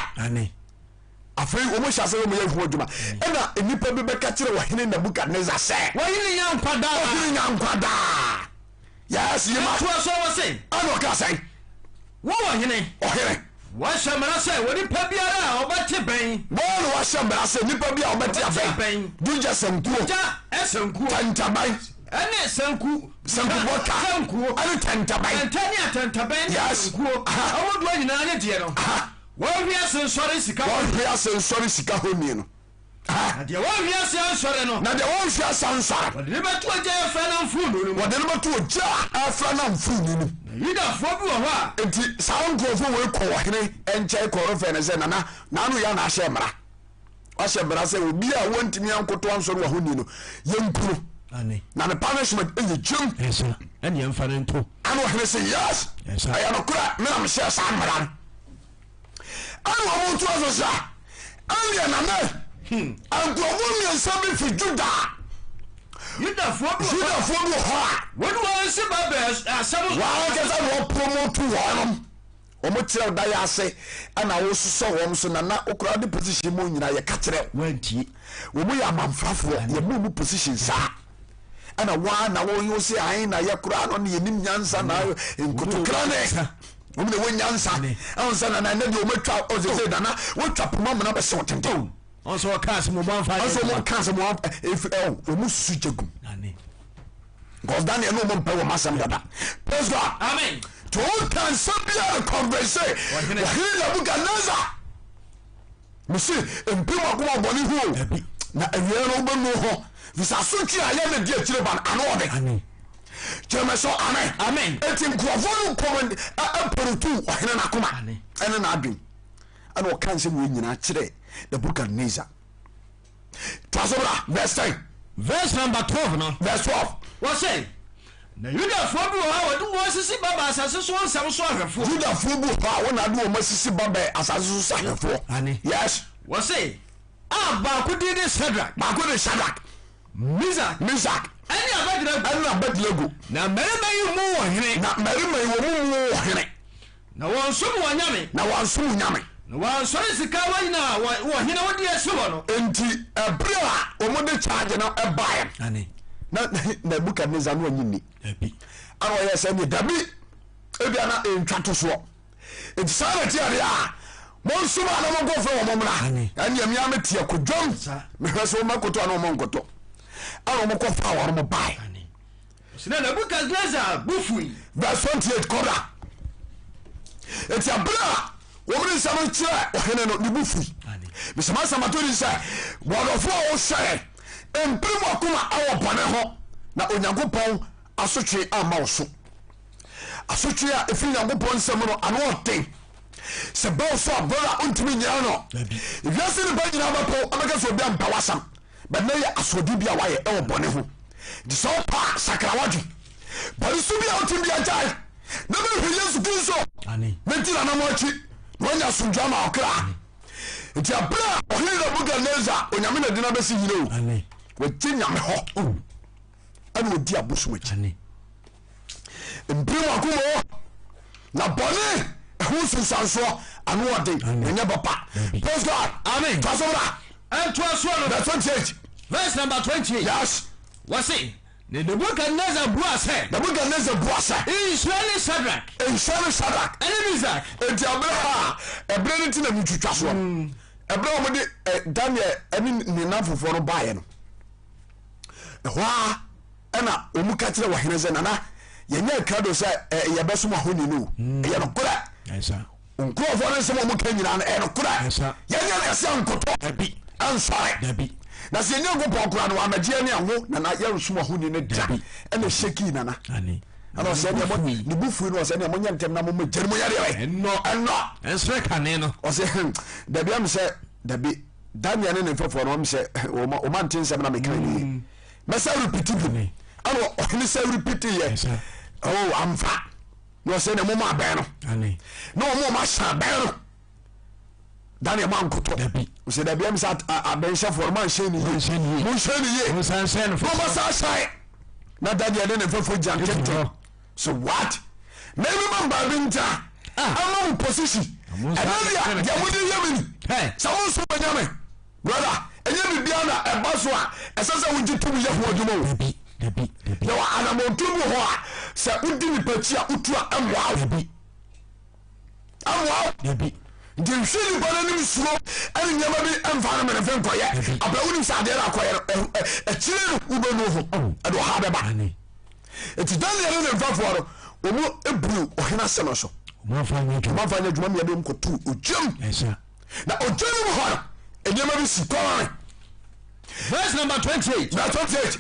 afei wɔmo hyɛ sɛ wɔmo yɛ ho adwuma ɛna nnipa bi bɛka kyerɛ ɔhene Nebukadnezar sɛ wɔhene nya nkwadaa yes yɛma toa so wɔ se ana ɔka sɛn wo ɔhene wɔhyɛ mmara sɛ wɔnipa biara a ɔbɛte bɛn bɔɔne wɔhyɛ mmara sɛ nnipa bi a ɔbɛte abɛn dugya sankuo tantaban ɛne sankubɔta ɛne tantaban ɛntɛ ne atantaban ne sankuo ɔwodoɔ nyinaa ne deɛ no wɔhwe ase nsɔre sika hɔnie no deɛ wɔhwe ase ansɔre no na deɛ wɔhwe ase ansɔre wɔde ne bɛto agya ɛfra na mfuonu no wɔde ne bɛto agya ɛfra na mfuonu no Yudafoɔ bi wɔ hɔ a nti saa nkurɔfoɔ wei kɔ wɔhene nkyɛn kɔrɔ fɛ ne sɛ nana naano yɛ na ahyɛ mmara wahyɛ mmara sɛ obi a wɔntumi ankoto ansɔre wɔ hɔni no yɛnkuro na ne punishment ɛyɛ gyam ɛne yɛmfa no nto ana ɔhene sɛ yes ɛyɛ nokora mena mehyɛ saa mmara no ana ɔmo nto aso sɛ ɛneɛ nana nkurɔfoɔ mmiɛnsa bi fi Juda Yudafoɔ bi wɔ hɔ a wɔne wɔn si ba bɛ asɛm wɔakɛsɛ na wɔpromoto wɔnom ɔmo kyerɛ wo da yɛ ase ɛna wososɔ wɔm so nana wokora de position mu nyinaa yɛka kyerɛ wantie wɔ mu yɛ amanfrafoɔ yɛmu mu position saa ana wa na wo yo se ai na ye kura no ne nim nyansa na nkotokra ne wo me wo nyansa ansa na na de o metwa o se dana wo twa poma mo na be se wotentem also cast mo ban fa also mo cast mo if o mu sujegum because Daniel no mo pe wo masam dada praise God amen to can sabia converse wa hila buka naza misi Mpirim akoma bɔne ho na awie no be no ho visa Asotwe aye na die kire ban anode amen jeme so amen eti nkrofo no comment aperutu ohene na akoma ene na adwen ana o kan se mo nyina kire the book of Neza Tasobra verse number 12 no verse 12 what say na Yuda fo bi ha wo du sisi baba asase so nsam so ahwefo Yuda fo bi ha wo na du mo sisi baba asase so ahwefo yes what say ba ko di de Shadrach ba ko de Shadrach Meshach ani Abednego na merima yi mu wo hene na merima yi wo mu wo hene na won so wo nyame na won so nyame na won so sika wa nyina wo hene wo di ese wo no enti ebre a o mo de charge na ebae na buka neza no anyini dabi ana o yesa ni dabi ebia na entwato so enti sare ti ade a mo nsuma na mo go fe wo mo mra ani amia metie kodwom me hwese wo makoto ana mo nkoto ana mo ko fa wo mo bae sina na buka neza bufui verse 28 kora enti abra wo mri nsama kire ohene no bufui me sama sama to ni say bodofo wo share Mpirim akoma awo bɔne ho na Onyankopɔn Asotwe Amma wo so Asotwe a efi Onyankopɔn nsɛm no ano ɔten se bawo so abora ontimi nyira no wiase ne ba nyina ba po amaka so obi ampa wasam but na ye asodi bia waye ɛwɔ bɔne ho di so pa sakrawadwe bɔne so bia otim bia jai na be hwe Yesu Kristo mentira na mo achi wonya sunjwa ma okra nti abra ohiri na buga neza onyame na dina besi yire o wati nyame ho ana odi abosom achi Mpirim akoma na bɔne ho sunsanso ano ɔden enya bapa praise God amen tasobra and to us one verse 28 verse number 28 yes what say the Nebuchadnezzar buase Israeli Shadrach and Meshach enti abra ebre ni tina mitwitwa so ebre o de Daniel ani ni nafofo no bae no ehwa ana omuka kire wahene ze nana yenya krado se yebesom ahoni no ye no kora yes nkrofo no se mo muka nyina no no kora yenya na se nkoto abi ansare abi na se nyango pokora no amagie ne awo na na yesom ahoni no da ena sheki nana ana se ne mo ni bufu no se ne mo nyantem na mo magere mo yare enno ensre kane no o se dabi am se dabi Daniel ne fofo no am se o man tin se na me kan ni mesa repeat bi ana o ni se repeat ye oh amfa no se ne mo ma ben no no mo ma sha ben no Daniel man koto dabi o se dabi am se aben sha for man sheni ye mo sheni ye mo san sen no ma sa sha na Daniel ne fofo jankete so what maybe man ba binta ama position and ya wodi yemini sawo so banyame brother enye bibia na eba so a esese wuji tumu ye ho adwuma o dabi na wa anamontumu ho a se udi ni pachi a utu a amwa dabi de hwili bana nim suro ani nyama bi amfa na mene fen koye abawuni sa de ra koye e chire no ubenu ho ado ha beba eti Daniel ne mfafo ro omo ebru ohena sema so mo fanya djuma mi yadom ko tu ojam na ojam mo ho enyama bi sikon verse number 28 na 28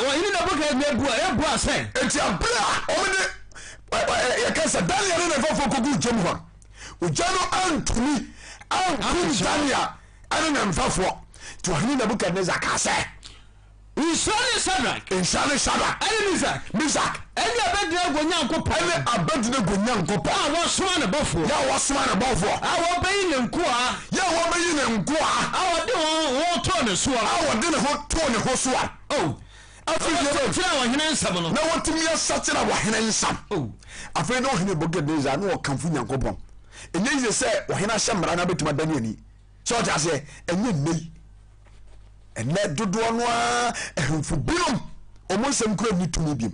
wa ini na boka ne bua say eti abra omde ya kasa Daniel ne mfafo ko gu ojam ho ojano antuni Daniel ana na mfafo to hani na boka ne zakase Israeli Shadrach and Meshach any Abednego Nyankopɔn any Abednego Nyankopɔn ah wo soma na bɔfo ah wo bɛyi ne nkoa ah de wo to ne so de ne ho to ne ho so oh afi ye tira wo hene nsam no na wotimi asatira wo hene nsam oh afi no hene Bogedeza na wo kamfu Nyankopɔn enye yize sɛ wo hene ahyɛmra na betuma Daniel so ɔta sɛ enye nei ene dodo no a ehunfu binom omo sem kura ni tumi bim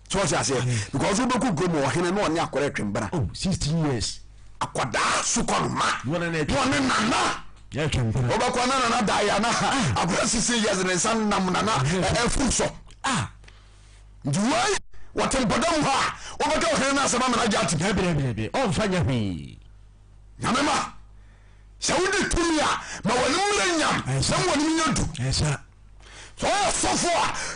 so what you say because we go go mo hene no nya akore twembra 16 years akwada sukon ma wona na nana ya twembra obakwa nana da ya na akora 16 years ne san nam nana efu so duwai watembodam ha obaka hene na asama na jati bebe on fanya hwi nyamema sawudi tumia ma wonimle nyam sam wonimnyodu esa so sofo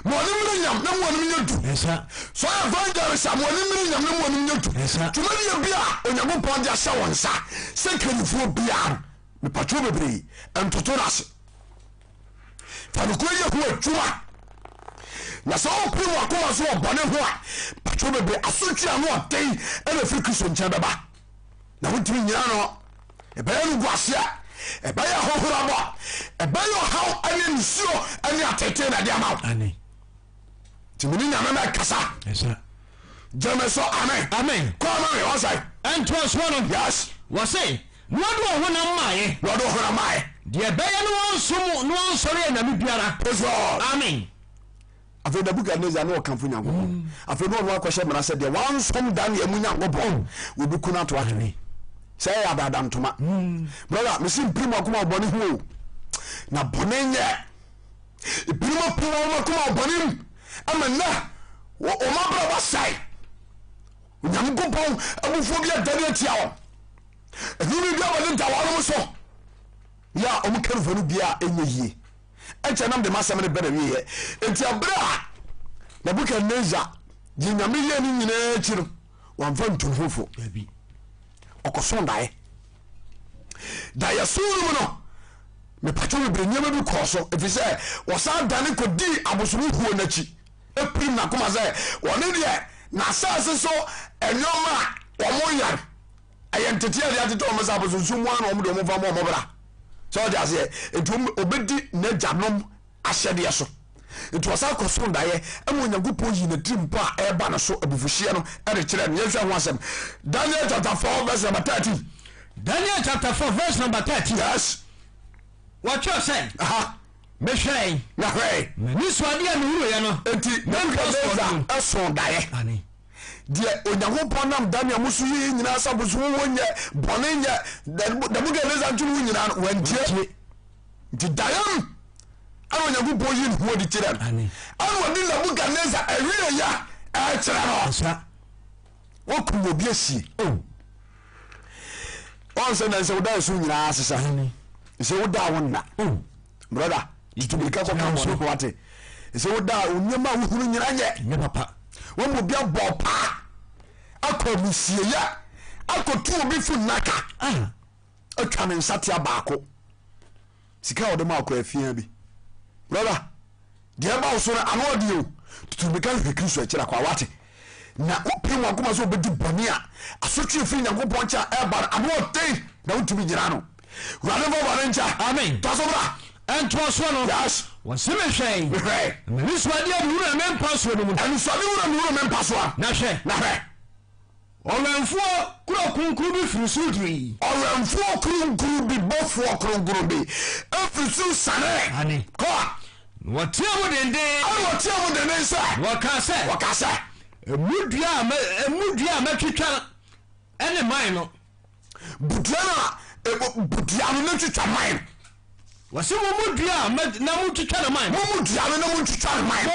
ma wonimle nyam nam wonimnyodu esa so evangelist am wonimle nyam nam wonimnyodu tumani ya bia Onyankopɔn dia sha wonsa sekanifuo bia me patro bebre entotorase fanuko ye ho atwa na so okuru akoma so Bɔne ho a patro bebre asotwe anu odai ena firi Kristo nkyɛn bɛba na wotimi nyina no ebaya no guasia ebaya hohorabo ebaya how ani nsuo ani atete na dia mawo ani timini nyame na kasa esa jemeso amen ko ma we wasai ento so no yes wase nuado honam maaye nuado honam maaye de ebaya no wonsom no wonsore na me biara amen afi da buka neza no kan fu Nyankopɔn afi no no akwahye mara se de wansom dan ya mu Nyankopɔn obi kuna to ahene say ya dada ntoma brother me sim Mpirim akoma Bɔne ho na Bɔne nye Mpirim akoma Bɔne amana o ma bra ba sai Nyankopɔn abufo bia dade atia wo ehimi bia wode dawaro so ya o mu karufo no bia enye yie eche nam de masem ne bere wiye enti abra na buka neza di nyame ye ni nyina chiro wamfa ntumfofo abi okoson dae suru no me patcho bebre nyama bi koso efise wosa dane ko di abosomu huo nachi Mpirim na koma se woni de na asase so enyoma omo yar ayentete ya de to mo sa abosomu mu ana omo de omo fa mo bra so just say etum obedi na janom ahyede so etu wasa koson dae emo Onyankopɔn yi na trimpo a eba na so abufuhie no ere kire no yehwe ho asem Daniel chapter 4 verse number 13 Daniel chapter 4 verse number 13 yes what you say mehwei na hwei ni so ade a nuhu ya no enti na so dae ani die Onyankopɔn nam Daniel musu yi nyina sabusu wonye Bɔne nye da buga neza ntunu nyina no wantie di dayam ana Onyankopɔn yi ho di tire ani ana wodi na buga neza awie ya a tire no sa wokum obi asi on se na se woda su nyina asesa se woda wonna brother itubika ko kan so ko wate se woda onyema wuhuru nyina nye papa wo mo bia bo pa akomusie ya akotu obi fu naka atwa ne nsatia baako sika wode ma akọ afia bi brother de ba so na anodi o tutubika Kristo akira kwa wate na Mpirim akoma so obedi Bɔne a asotwe fi Nyankopɔn cha eba anodi na utumi nyira no wale bo Bɔne ncha amen to so bra ento so no yes waseme hwei mani so ade a nuhu na mempa so no mu anu so ade nuhu na mempa so na hwɛ ɔwɛmfoɔ kuro kunkuru bi firi so diri ɔwɛmfoɔ kunkuru bi bɔfoɔ kunkuru bi efiri so sane ani ko wɔtia mu dende sɛ wɔka sɛ emudua a matwitwa ɛne man no butua no na twitwa man wase mo dua na mo twitwa na man mo dua no na mo twitwa na man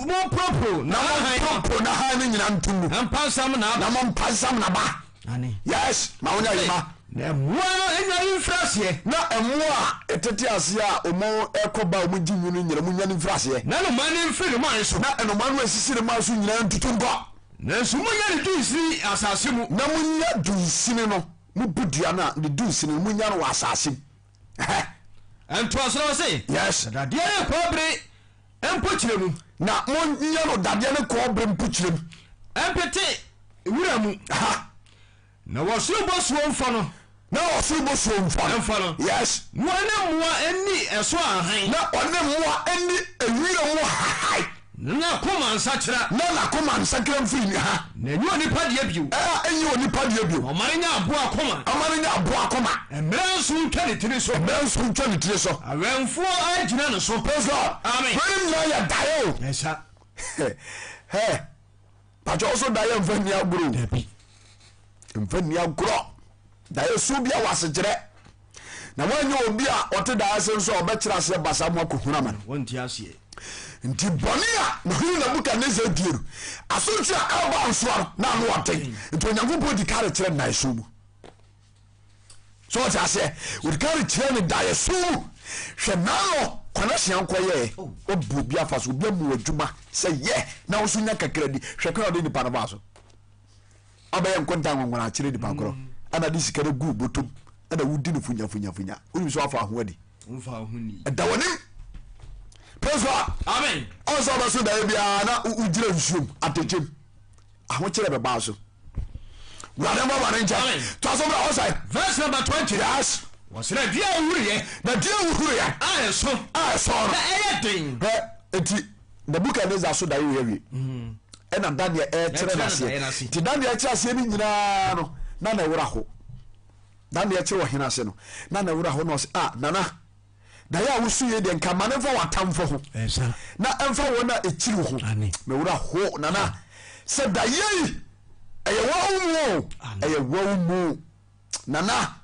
mo propro na ha ni nyina ntumu mpansam na ba ani yes ma wonya yima na mo enya infrasie na emo a etete ase a omo ekoba omo ginyunu nyina mo nya infrasie na no man infiri man so na eno man asisi ne man so nyina ntutungo na so mo nya du isi asase mu na mo nya du isi no mo budua na ne du isi no mo nya no asase ento asoro se yes dadeɛ ne kɔbre empokyire mu na mo nya no dadeɛ ne kɔbre mpokyire mu empete wura mu na wɔsoro bosuo mfa no na wɔsoro bosuo mfa no yes mo ne moa ani ɛso ahan na ɔne moa ani ewira mu hahai na koma nsakyera na koma nsakra mfiri ni ha na enyi onipa de abio enyi onipa de abio ɔmane nya aboa koma mmerɛ nso ntwa ne tiri so awɛmfoɔ agyina ne so praise God amen when na ya dayo ɛsa Hey, but also die mfani agro. Mfani agro. Die so bia wasejere. Na wanyo obi a ote da ase nso obekira ase basa mo akohuna man. Wonti ase. Nti bɔne a na hu na buka ne za diero. Asotwe aba nso na no waten. Nti Onyankopɔn di kare kire na eso mu. So what I say, we carry kire da eso mu. Hwe na kwana hia nkoye obu bia fa so bia mu adwuma say yeah na wo so nya kakra di hwe kwa de nipa na ba so abaye nkonta ngongona kire di pa kro ana di sikare gu botom ana wudi no funya uni so afa ho adi mfa ho ni da woni praise God amen also ba so da bia na ujira nsuom atechem aho kire be ba so whatever one nja to so bra outside verse number 20 yes was na dia wuriye na dia wuriye so na anything enti the book and is also da we ena Daniel kire na se ti Daniel kire ase ni nyina no na na wura ho Daniel kire wo hena ase no na na wura ho no se nana da ya wusu ye de nka mane fo watamfo ho na emfa wo na ekiri ho me wura ho nana se da ye eye wo mu nana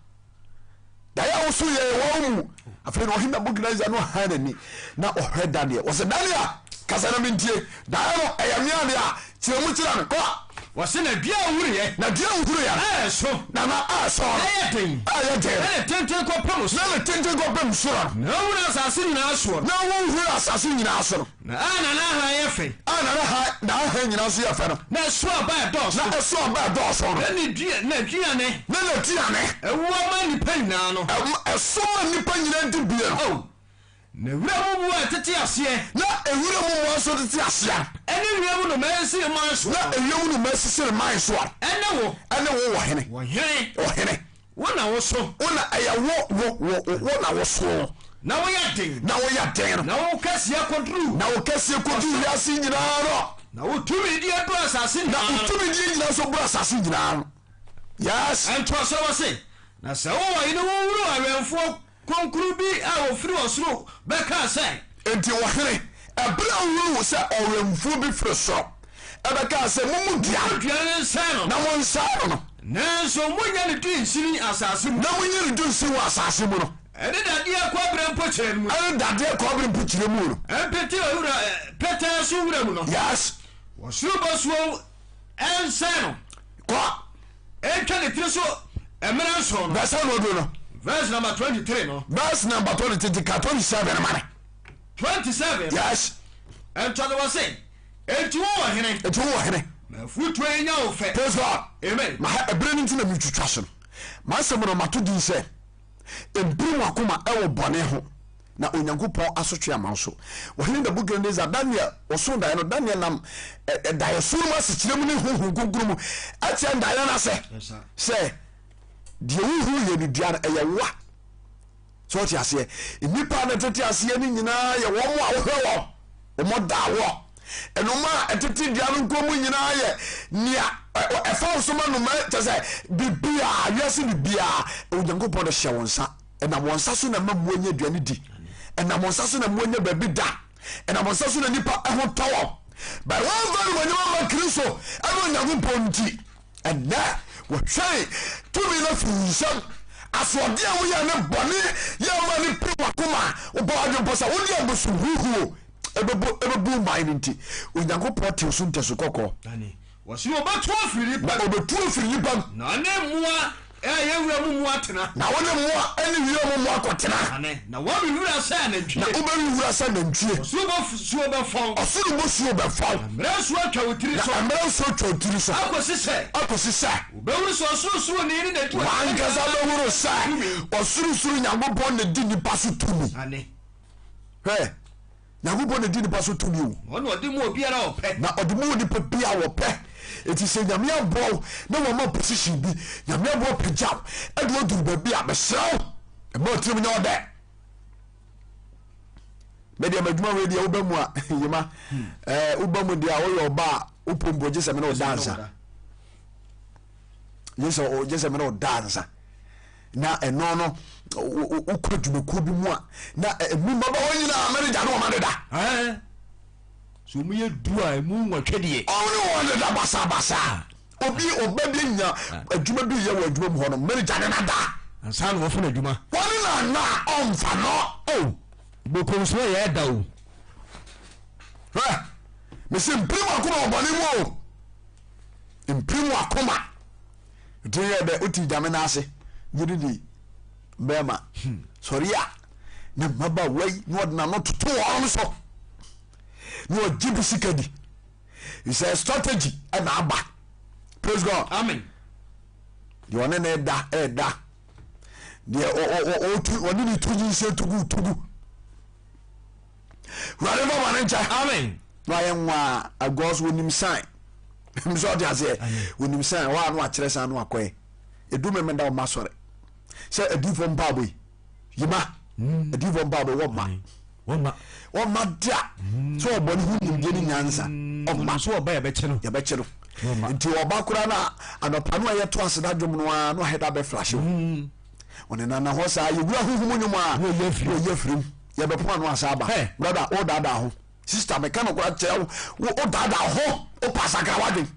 da ya wusu ye wo mu afei no hina book na no hanani na ohwe Daniel wo se Daniel kasana mintie da no eyamiane a tiremu tira ne ko wase na bia wuriye so na so ayatin tenten ko pamos na wura asase nyina so na na ha ye fe na ha nyina so ye fe no na so ba do so ni dua na duane ewo ma ni panina no so ma ni panina nti bia na wura mu atete ase na ewura mu so tete ase ene wura mu no mesi man so na ewura mu no mesi sere man so ene wo hene wona wo so wona aya wo na wo so na wo ya den na wo kase akodru ya si nyina ro na wo tumi di adu asase na wo tumi di nyina so bro asase nyina yes ento so wo se na se wo ine wo wuru awenfo konkuru bi a ofiri osoro beka say enti wo hene ebra wuru se owemfu bi firi so ebeka se mumu dia nsano na mo nsano no nanso munya ne dun sini asase mu na munya ne dun sini asase mu no ene dade akobere mpokyere mu ene dade akobere mpokyere mu no empete wura pete so wura mu no yes wosuru boso ensano ko etwa ne tiri so emera so no besa no do no verse number 23 no verse number 27 man 27 yes and to the say enti wo hene na futu enya wo fe praise God amen ma ebere nti na mitwitwa so ma asem no mato din se Mpirim akoma ewo bɔne ho na Onyankopɔn asotwe amanso wo hene da book and is Daniel oso da no Daniel nam da yeso ma sekirem ne huhu gugurum atia da na se se die huhu ye ni dia eye wa so ti ase nipa na tete ase ni nyina ye wo mo a wo hwe wo mo da wo enoma etete dia no nkomu nyina ye nia efa so ma no ma tese bibia yesi bibia Onyankopɔn de hye wonsa na wonsa so na mamu anya duane di na wonsa so na mamu anya babi da na wonsa so na nipa ho tawo but one very when you ma Kristo eno Onyankopɔn nti na wo hwei to be na funsam asode a wo ya ne bɔne ya ma ni wakoma wo ba adwo bosa wo dia bosu huhu ebebu mai nti Onyankopɔn te so nteso kokɔ ani wasi obetu afiri pa na ne mua ye wura mu mua tena na wona mua eni wura mu mua kɔtena ane na wo bi wura sa na ntwie na wo bi wura sa na ntwie suo be fon osuru bo suo be fon mra suo atwa wotiri so mra suo atwa wotiri so akosi se be wura so osuru ni na tu wangaza be wura sa osuru Nyankopɔn na di nipa so tumi ane Nyankopɔn na di nipa so tumi o ono odi mu obiara opɛ na odi mu odi pebia wo pɛ eti se nyame abo na wo ma position bi nyame abo pejam edu odur ba bi abesraw e ma otirim nya ode media maduma we dia wo ba mu a yema wo ba mu dia wo yo ba wo pomboje se me no dansa yeso o je se me no dansa na eno no ukọ dwumakuo bi mu a na emu maba wonyina America no ma deda so mu ye dua mu nwotwe de only one da basa obi obabi nya adwuma bi ye wo adwuma mu hono meri jane na da ansa no wofo na adwuma woni na omfa no bokom so ye da o me se Mpirim akoma obani mu Mpirim akoma diye de uti jame na ase yiri bema sorry a na maba wai no na no toto on so no jibu sikadi it's a strategy and aba praise God amen the one na da the o ni tuji se tugu whatever manager amen no ayenwa agos wonim sign so dia say wonim sign wa no akere san no akoe edume menda o masore say adifo mbabo yima adifo mbabo wo ma dia so oboni hu nim ni nyansa o ma so oba ya be che no nti oba kura na anopanu aye to aseda dwom no no heda be flash one na ho sa ye wura huhumu nyum a wo ye firim ye be pon no asaba brother o dada ho sister me kan kura che o dada ho o pasaka wadin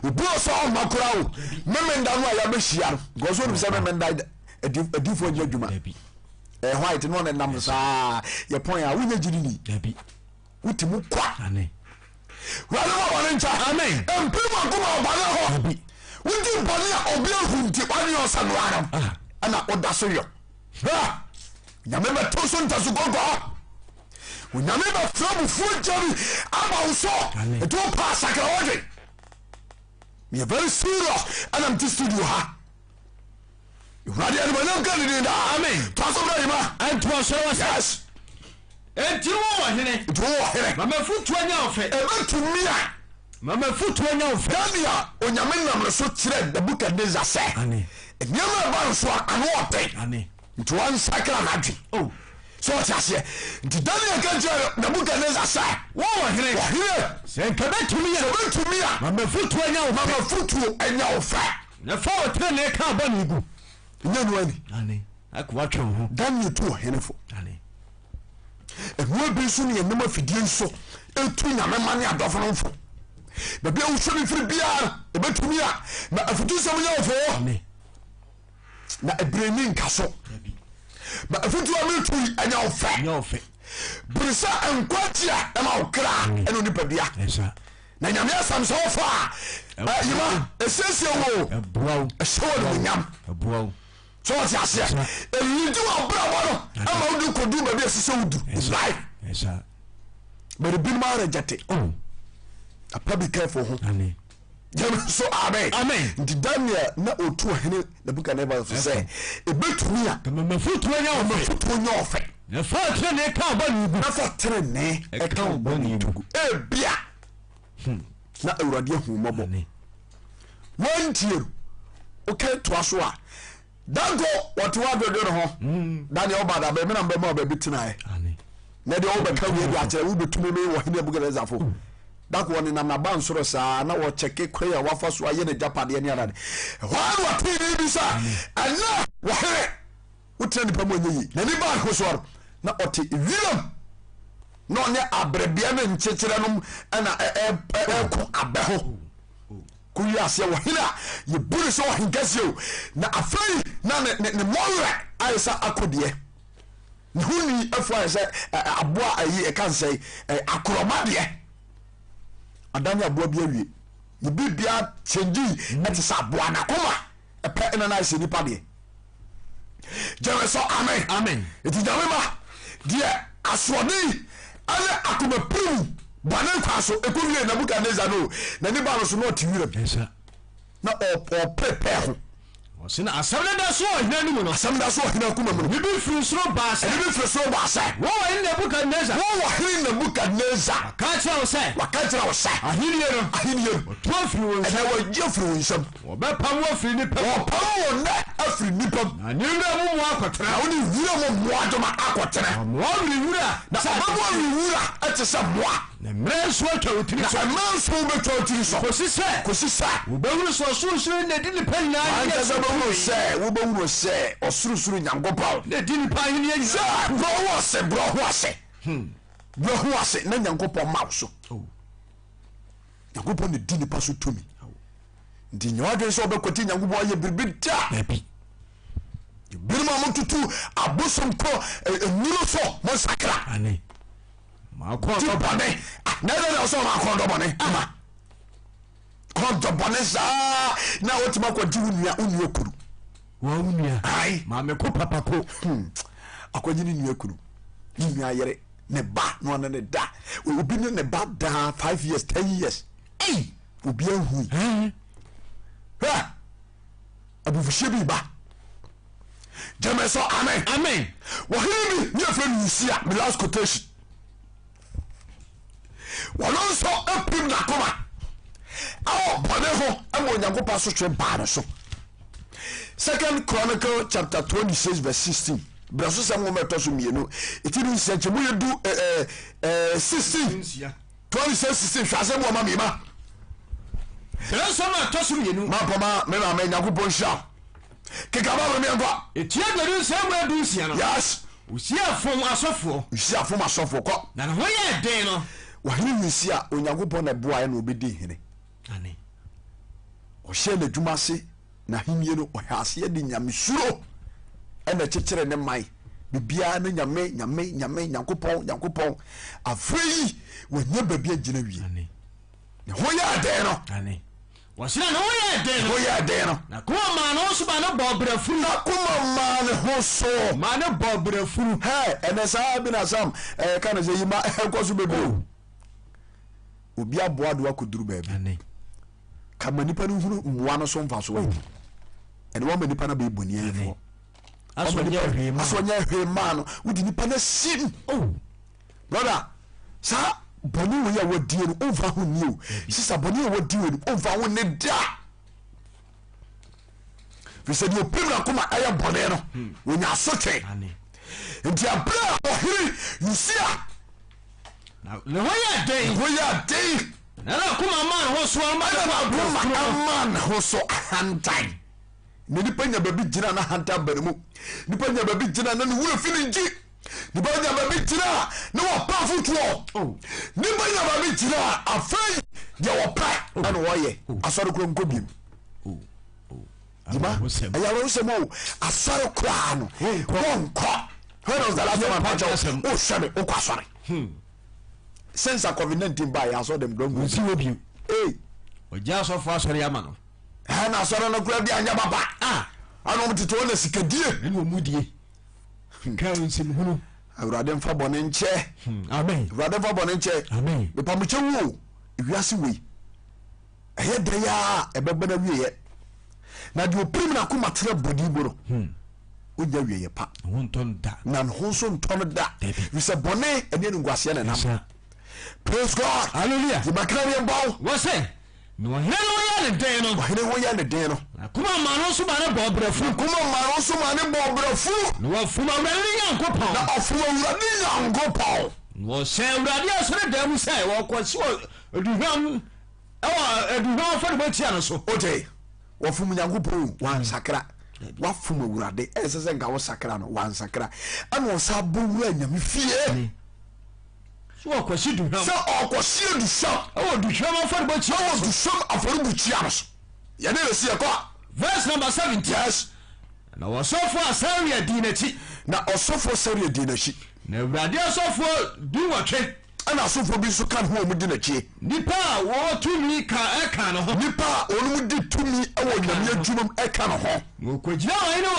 obi o so makura o memenda no ya be hia go so ni se memenda edifo adwuma white no na nam sa ye pon ya wo nya jiri ni utimu kwa wala wala ncha amen Mpirim akoma obana ho wuti bɔne a obi ahunti wani osanu aram ana oda so yo nyame be to so nta so gogo nyame be from fujari aba uso eto pa sakra wode me very serious and I'm just studio ha you ready and man kan ni da amen to so bra ima and to so was yes enti wo hene mama futu anya ofe ebetumia mama futu anya ofe Daniel onyame nam so kire the book of Nezar say ane nyama ba so anu ote ane nti wan sakra na dwi so what ase nti Daniel kan kire the book of Nezar say wo hene se nkabetumia mama futu anya ofe na fa otre na ka ba ni gu nyanu ani ane akwa twa ho Daniel to henefo ane ewo bi so ne enema fidie nso etu nyame mane adofo no mfo baby wo so ni firi bia ebetumi a na afutu so nya ofo na ebreni nkaso ba afutu ametu anya ofe brisa enkwachia e ma okra eno ni babia na nyame asam so ofa yima esese wo ebuaw esewo no nyam ebuaw so what you say elidi wa bra wono ama wodi kodu ba bi esese wudu is life but the bin ma reject apa be careful ho amen so amen the Daniel na otu hene the book never say ebetumi a mama futu anya ofe na fa trene ka ba ni gu na fa trene e ka ba ni gu e bia na awurade hu mobo wantier okay to aso a dango what wa do ho Daniel obada be me na be ma ba bitina e na de obaka wi bi akere wo betumi me wo hene book never fo dako woni na ba nsoro saa na wo cheke kwaya wafa so aye ne japade ne arade hwan wa tini bi sa ana wo here wotre ni pamo nyi na ni ba ko so na oti wiram no ne abrebia ne nchechire nom na ko abeho ku yi ase wo hina ye buru so wo hinkasio na afai na ne mora aisa akodie ne huni afu aisa aboa ayi e kan sei akromade adanya aboa bi awie ye bibia change eti sa aboa na koma epe na na se nipa de jewe so amen eti jawe ma die asodi ale akoma pum bɔne kwa so ekowie na buka neza no na ni ba no so no tiwira na o prepare ho sina asamna da so hina ni mu no asamna so hina kuma mu ni bi firi soro baasa wo wa na buka neza ka tira wo sa ahiniye to firi wo sa wo je firi wo nsam wo be pam wo firi ni pam wo pam wo na afiri ni pam na ni na mu mo akotra na woni wura mo adoma akotra mo wura na babo wura ate sa moa na mreso atwotiri so na manso be twotiri so kosisa wo be wura so suru na di ni pan na wo be wura se osuru nyankopɔn na di ni pan ni ya bro wo se bro who ase na Nyankopɔn ma so Nyankopɔn ne di nipa so tumi ndi nyawadwe so obekoti Nyankopɔn ye birbi da baby birima mo tutu abosom ko enuro so mo sakra ane ma ko to bɔne na na so ma ko do bɔne ama ko do bɔne sa na wotima ko di unua kuru wa unua ai ma me ko papa ko akwaji ni nua kuru ni nua yere ne ba no na ne da obi ne ba da 5 years 10 years obi ahu ha abufuhye bi ba jame so amen wahiri ni afra Lucia the last quotation walon so epim na koma bɔne ho amo Onyankopɔn Asotwe ba no so 2 Chronicle chapter 26 verse 16 braso sam mo meto so mienu etini nsenche mo yedu 16 26 hwase mo ma mima braso ma to so mienu ma poma me ma Nyankopɔn hia kekaba me ngwa etia gbedu sam mo edu sia no yes usia fom asofo ko na no ye den no wahiri nsia Onyankopɔn na boa na obedi hene ane o hye na dwuma se na himie no o hase de nyamesuro ena kyekere ne mai bibia na nyame Nyankopɔn afrei wonya babia gina wie ane ne ho ya den no ane wasina no ye den no na ko ma no so ba no bobrafuru na kuma ma ne ho so ma ne bobrafuru ene sa bi na sam ka na se yima ko so bebio obi aboa do akoduru baabi ane kama nipa no huru mmoa no so mfa so wa ene wa nipa na be boni afo asonya hwema no wudi nipa na sim brother sa boni wo ya wadi no omfa ho ni o sisa boni wo wadi no omfa ho ne da fi se dio pimra kuma aya boni no wonya Asotwe nti abra ohiri Lucia na ho ya den na kuma man ho so man ho so hantai ne nipa nya babi gina na hanta banemu nipa nya babi gina na wura filinji nipa nya babi gina na wa pa futuo nipa nya babi gina afai de wa pa ana woye asore kro nkobiem dima ayawo semo asore kra no konko when was the last time I watched o shame o kwasore since a COVID-19 by I saw them don't go see you o ja so fa asore ama no na asore no kura bi anya baba ano mtito na sikadie ni omudie ka nsim hunu awurade mfa bɔne nkyɛ amen awurade mfa bɔne nkyɛ amen be pamuche wo ewiase wei ɛyɛ dɛ ya ɛbɛbɛ na wiye na de oprim na kuma tere bodi boro onya wiye pa wonton da na ho so nton da we say bɔne ɛne ngwase na nam praise God hallelujah the makra we bawo wo say no hene no ya ne den no hene ho ya ne den no kuma ma no so ba ne bobrafuru kuma ma no so ma ne bobrafuru no wa fuma wurade Nyankopɔn na ofuma wurade Nyankopɔn wo say wurade asore da mu say wo kwasi eduham eduham fa de batia no so oje wo fum Nyankopɔn wan sakra wa fuma wurade esese nga wo sakra no wan sakra ana wo sa bo wura nyame fie so kwasi duham so okwasi duham o duham fa de batia o duham aforu butia no so ye ne resi e ko verse number 17 yes na wasofo asari adinachi na osofo asari adinachi na awurade asofo duwatwe ana asofo bi so kan ho mu dinachi nipa wo tumi ka eka no ho nipa onu di tumi e wo nyame adwumam eka no ho wo kogina wo ino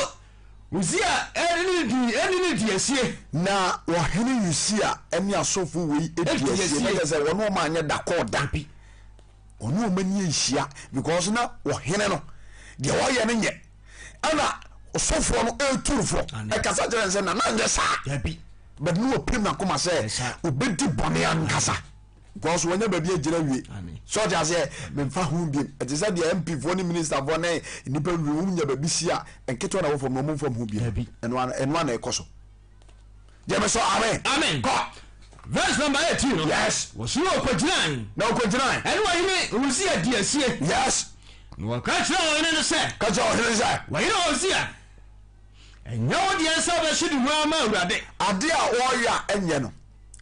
uzia eni di asie na wo hene Lucia eni asofo wei ediasie na ze wono ma anya da koda bi onu ma ni nhia because na wo hene no de wo ye ne nye ana osofo no eturfo e kasa jere nse na nje sa yabi but no prim na koma se obedi bone ankasa because wonya ba bi agira wie so ja se memfa hu bi e se de MP for ni minister for na nipa wi nya ba bi sia enketo na wo fom no mo fom hu bi eno na ekoso je me so amen go verse number 18 no yes wo so okwagiran na okwagiran eno wa hime Lucia di asie yes no ka kira wo ne se ka jo hene se wa hire Lucia enyo de ensa ba hidi hu ama awurade ade a wo ya enye no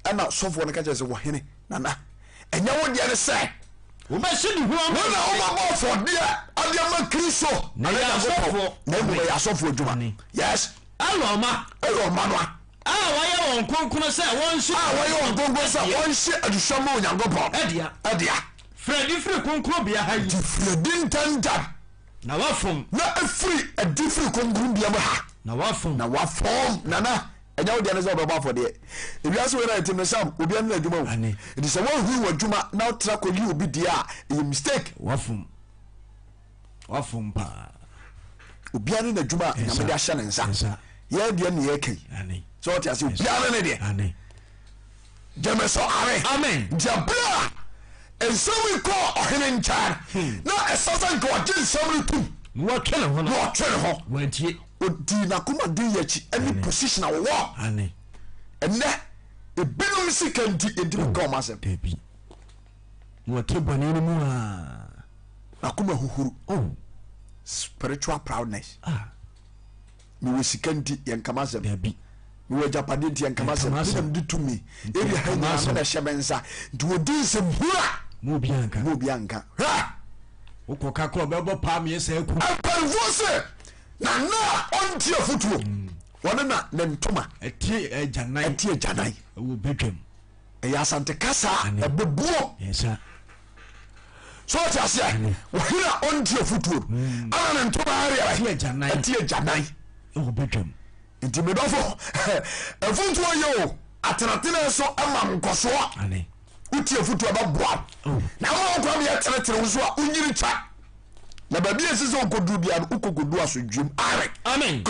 ana sɔfoɔ no ka kyerɛ sɛ wɔhene nana ɛnyɛ wo deɛ ne sɛ wobɛhye ne ho wona womabɔ afɔdeɛ adeɛma kristo na yɛ asɔfoɔ na mmom ɛyɛ asɔfoɔ adwuma yes alɔma no a wɔyɛ wɔn kronkron sɛ wɔnhyɛ aduhwam ma Onyankopɔn ɛdea frɛdi firi kronkron bea ha yi nti frɛdi ntantam na wafom na ɛfiri adi firi kronkron bea mu ha na wafom nana ɛnyɛ wo deɛ ne sɛ wobɛbɔ afɔdeɛ ewiase wei na ɛtim no sam obia no adwuma wo nti sɛ woahuri w'adwuma na wotra kɔyi obi deɛ a ɛyɛ mistake wafom paa obia no n'adwuma a nyame de ahyɛ ne nsa yɛ deɛ ne yɛka yi sɛ wote ase obia no ne deɛ gyeme sɛ amen nti abere a nsɛm yi kɔɔ ɔhene nkyɛn na ɛsɛ sɛ nka wɔgye nsɛm no tom na wɔtwe ne ho wantie odi nakoma de yakyi ɛne position a wɔwɔ ɛnɛ ebinom sika nti ɛntimi ka ɔma asɛm wɔte bɔne no mu a nakoma huhuru spiritual proudness mewɔ sika nti yɛnkama asɛm mewɔ agyapadeɛ nti yɛnkama asɛm menam de tumi ɛbi ha nyinaa mena ɛhyɛ bɛ nsa nti wɔdi nsɛm hura ma obi anka wokɔka korɔ bɛbɔ paa miɛsɛ aku ampanfoɔ sɛ nana a ɔntie afotuo wɔne na ne ntoma ɛtie agyanan ɛwɔ bɛdwam ɛyɛ asante kasa ɛbɛbuo so ɔte aseɛ wɔhene a ɔntie afotuo ana ne ntoma areɛ ɛtie agyanan ɛwɔ bɛdwam nti medɔfo afotuo yɛ o atenatene so ama nkɔsoɔ wotie afotuo ɛbɛboa na wɔkɔ meyɛ tenetere wo so a wonyiri kya na baabi ɛsɛ sɛ wokɔduru bia no wokɔkɔdu asodwam amen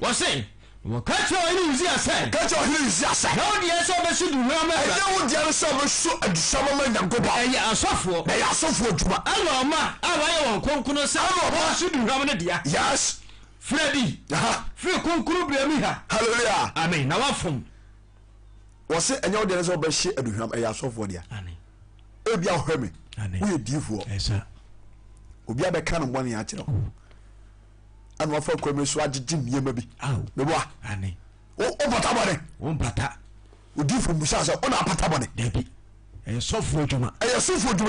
wɔse wɔka kyerɛ ɔhene Usia sɛ na wodeɛ sɛ wobɛso duhwam ɛyɛ wo deɛ no sɛ wobɛso aduhwam ma Nyankopɔn ɛyɛ asɔfoɔ na ɛyɛ asɔfoɔ adwuma alɔma a wɔyɛ wɔn kronkron sɛ wɔso duhwam no dea yes frɛdi firi kronkron bia mi ha halleluya amen na wafom wɔse ɛnyɛ wo deɛ no sɛ wobɛhye aduhwam ɛyɛ asɔfoɔ dea ebia wohwɛ me woyɛ diifoɔ obi abɛka no mbɔne akyerɛ ana wafa kwame so agyegye nneɛma bi meboa wopata bɔne odifo musa sɛ wona apata bɔne ɛyɛ sɔfoɔ adwuma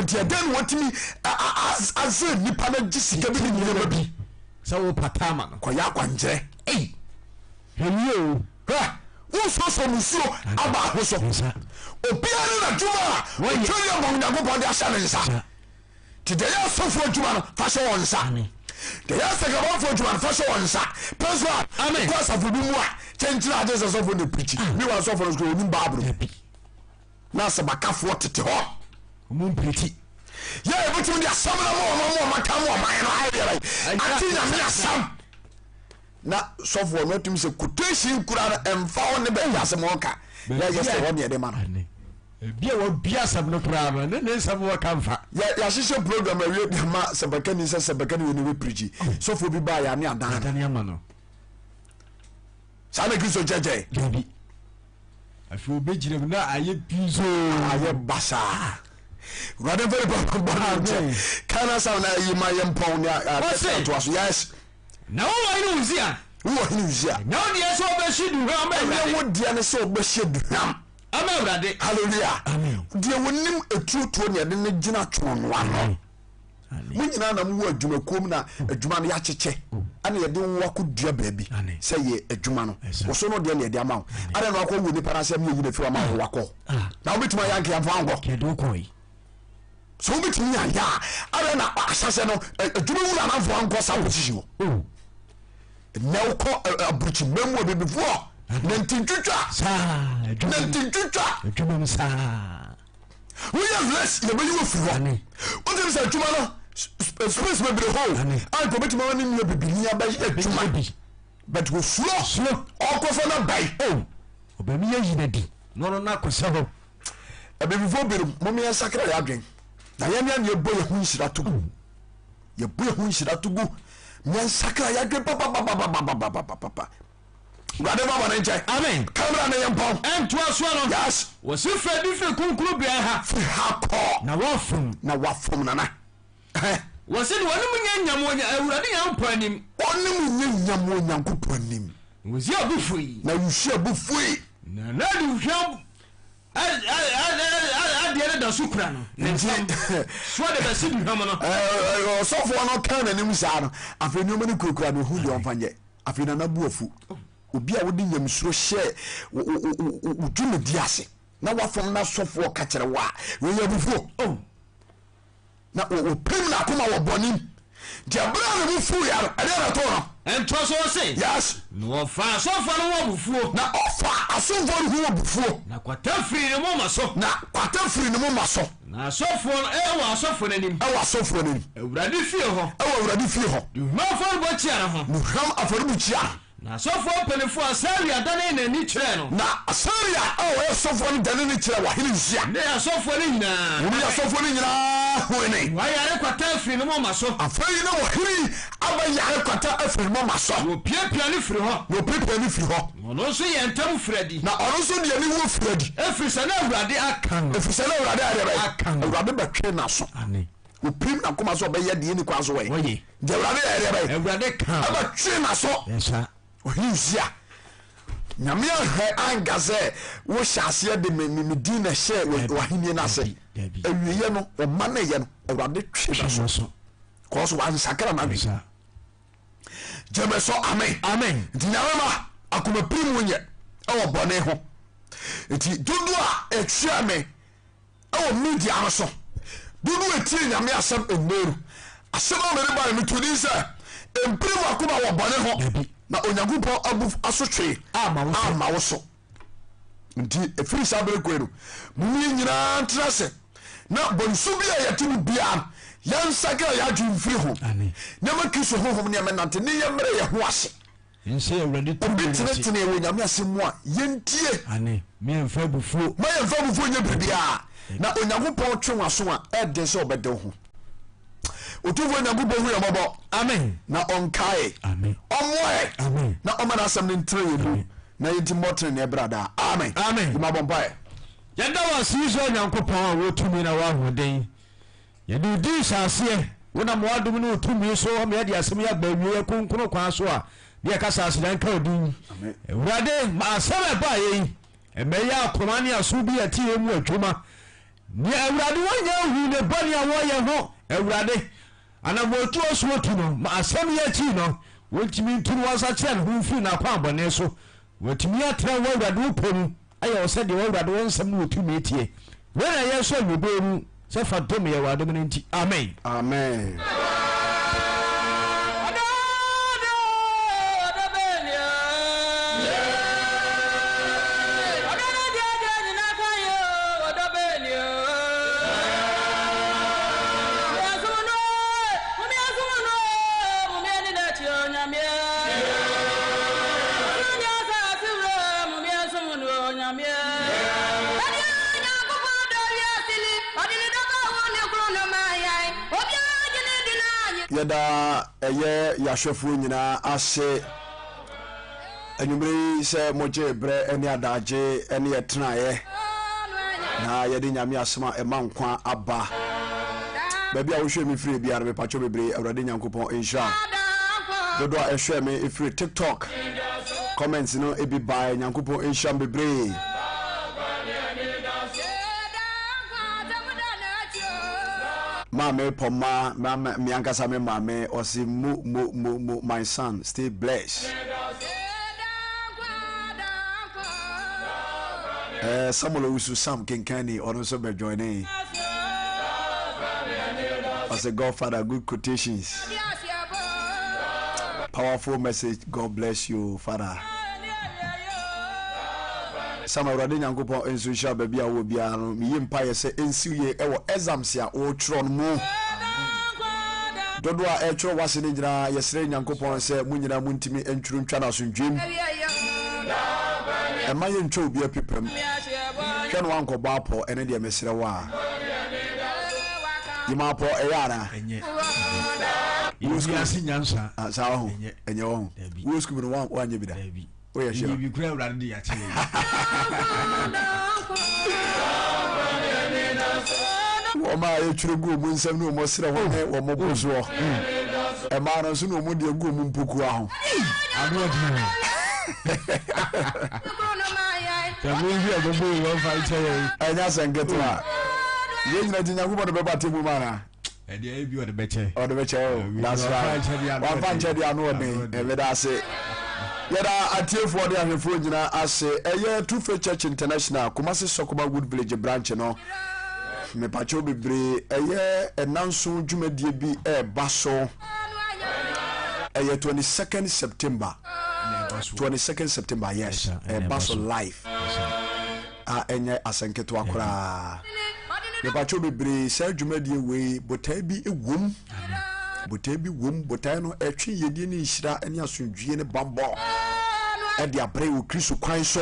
nti ɛdɛn ne watumi asɛ nnipa no gye sika bi ne nneɛma bi sɛ wopata ama no kɔyɛ akwankyerɛ hɛwie wososɔ musuo aba aho so obia ne nadwuma a ɔtwɛdeɛ ma Onyankopɔn de ahyɛ ne nsa nti deɛ yɛ asɔfoɔ adwuma no fa hyɛ wɔ nsa deɛ yɛ asɛkabafoɔ adwuma no fa hyɛ wɔ nsa pɛso a kɔ asafo bi mu a kyɛnkyerɛ agye sɛ sɔfoɔ no pirikyi ne wɔ asɔfoɔ no so ɔnim baaboro na sɛ bakafoɔ tete hɔ ɔmumpirikyi yɛ ɛbɛtumi de asɛm no ma ɔmaka ma ɔman no ayɛrɛ ate nyame asɛm na sɔfoɔ no atumi sɛ quotation kura no ɛmfa wo ne bɛyɛ asɛm wɔka yɛyɛ sɛ wɔneɛ de ma no bia wabia asɛm no koraa no ne nsɛm wɔka mfa yɛahyehyɛ program awie de ma sɛbɛkani sɛ sɛbɛkani wɔ ne bɛpirikyi sɔfoɔ bi baa yɛane adan ama no saa na kristo kyɛkyɛ dabi afei wobɛgyina mu na ayɛ piso ayɛ basaa wurade mfɛre bɔne nkyɛ kana sa na ayi ma yɛmpɔn ne atoa so yes na wowɔ hene Usia wowɔ hene Usia na wodeɛ sɛ wobɛhye duhwam ɛnyɛ wo deɛ ne sɛ wobɛhyɛ duhwam ama Awurade halleluya deɛ wɔnim ɛtuotuo ne ɛde ne gyina twonoa no mo nyinaa na mowɔ adwumakuom na adwuma no yɛakyekyɛ ane yɛde wowakɔ dua baabi sɛ yɛ adwuma no wo so no deɛ ne yɛde ama wo ade no wakɔ wo nipa no asɛm yɛyina firi ama wo wakɔ na wobɛtumi ayɛ ankeamfa nkɔ so wobɛtumi yɛayɛ a ade na ahyɛsɛ no adwuma wura anamfo ankɔ sa position hɔ na wokɔ aburukyimma mu abibifoɔ nantintwitwa woyɛ less yɛbɛyi wɔ firi hɔ wotem sɛ adwuma no space bebree hɔ anka wobɛtumi wa ne nnua bibini abɛyɛ adwuma but wɔsuro ɔkɔfa no bae ɔbɛmi yɛyina di na ɔno no akɔsɛ hɔ abibifoɔ binom momeyɛ sakra yɛ adwen na yɛnea ne yɛbɔ yɛho nhyira to gu yɛnsakra yɛ adwen papapapapapapapa wurade ma bɔne nkyɛ amen kamera ne yɛmpɔn ɛntoa soa no yes wɔsi fɛ di firi kronkron bea ha firi ha kɔ na wafom nana wɔsi ne wɔne mu nya nyam Awurade Nyankopɔn anim ɔne mu nya nyam wɔ Nyankopɔn anim Usia abu fui na Usia abu fui na duhwam adie da so kura no so de be sidi hama no so for no kan anim saa no afi no mani kurukura no hu de onfanye afi na nabu afu obi a wodi nyamsuro hye udwume di ase na wafom na sofo ka kire wa we yabufu na o pem na koma wo bɔne diabra na bufu ya ade na to no ento so se yes no fa sofo no wo bufuo na ofa asofo no wo bufuo na kwata firi ne mo maso na kwata firi ne mo maso na asofo wa asofo nanim asofo nanim awurade fie ho awurade fie ho ma fa bo chia na ho no ham aforu bu chia na asofo penefo asaria dane na ni kire no na asaria asofo no dane ni kire wa hini nsia na asofo ni nyina wo asofo ni nyina ho ni wa yare kwata firi ne mo maso afei na wo hiri aba yare kwata afiri mo maso wo piapia ni firi ho wo piapia ni firi ho ono so ye ntam fredi na ono so de ni wo fredi efisa na awurade akan efisa na awurade akan awurade betwe na so ane wo prim na koma so be ye de ni kwa so we oye de awurade awurade kan betwe na so yesa ohinsia nyamia angaze wo hyase de memedi na hye wo ahenie na se awiye no o mane ye no awurade twe na so ko so wan sakra na bi jemeso amen dinyama akoma prim wonye e wo bone ho eti dodo a etwa me e wo media no so dodo etie nyame asem emeru asem o mere ba me tuni se emprim akoma wo bone ho na Onyankopɔn abu asotwe ama wo so nti efiri sabere kwenu mumi nyina ntrase na bonsu bia yetimi bia yansaka ya dwumfiri ho na makiso hohom ne menante ne yemre ye ho ase nse awurade tene wo nyame asemu a yentie me emfa bufuo nye bibia na Onyankopɔn twe waso a ede se obede ho otuvo Onyankopɔn hu yamabo amen na onkae amen omoe amen na omana asem ne ntre yebu na yenti motre ne brada amen mabombae yenda wa sizo Onyankopɔn a wotumi na wa hoden yedi di sase wona mo adum ne otumi so me de asem ya gbawie konkono kwa so a de ka sase dan ka odin amen awurade ma asem ba yi emeya akoma ne aso bi ati emu adwuma ni awurade wonya hu ne bani a wo ye ho awurade ana motu osuotu no ma asem ya chi no wontimi nturu wasa kire ne ho fi na kwa abone so wotimi atra wo awurade uponu ayo se de wo awurade won nsem no otumi etie wena ye so nwuberu se fatom ye wade men nti amen yada eye yahwefuo nyina ase anwumre se moje bre eni adaje eni yetraye na yede nyame asema ema nkwa aba baby a wo hwe me free bia me pacho bebre awrade nyankopon insha dodo a ehwe me free TikTok comments no ebi by nyankopon insha bebre Mame poma mama miankasa me mame osi mo my son stay blessed. Samuel Usu Sam Kinkani also be joining. As a Godfather, good quotations. Powerful message. God bless you, Father. Sama urade nyankopon ensu sha ba bia wo bia no mi yimpa ye se ensiye ewo exams ya o tro no mu dodo a etro wase ne nyina yesre nyankopon se munyina muntimi entwuru ntwa na so ndwem e ma ye ntwa obi apipam hwe no wanko ba po ene de mesre wa yima po e yara enye yusi asinyansa sa ho enye wo wo school no wa anye bida o ye sure bi kura urade de ya chile o ma ye twere go mu nsam no mo sere ho ne wo mo bozo e ma no so no mo de go mu mpoku aho ado Tamu here go boy one fight here. Enya senketo ye nyina ti Nyankopɔn de beba temu mana E dey bi o de beche. O de beche o. That's right. One fan che dia no dey. E be da se. Yada atiefo de ahwefo nyina ase. Eye Two Faith Church International Kumasi Sokoma Wood Village branch no. Me pacho bebre eye enanso dwumadie bi e baso. Eye 22nd September. 22nd September, yes. Baso life. Enye asenketo akora. Me pacho bebre se dwumadie we botai bi ewom. Botai bi wom, botai no etwe yedie ni nhira eni asundwie ne bambo. E de abre wo Kristo kwan so.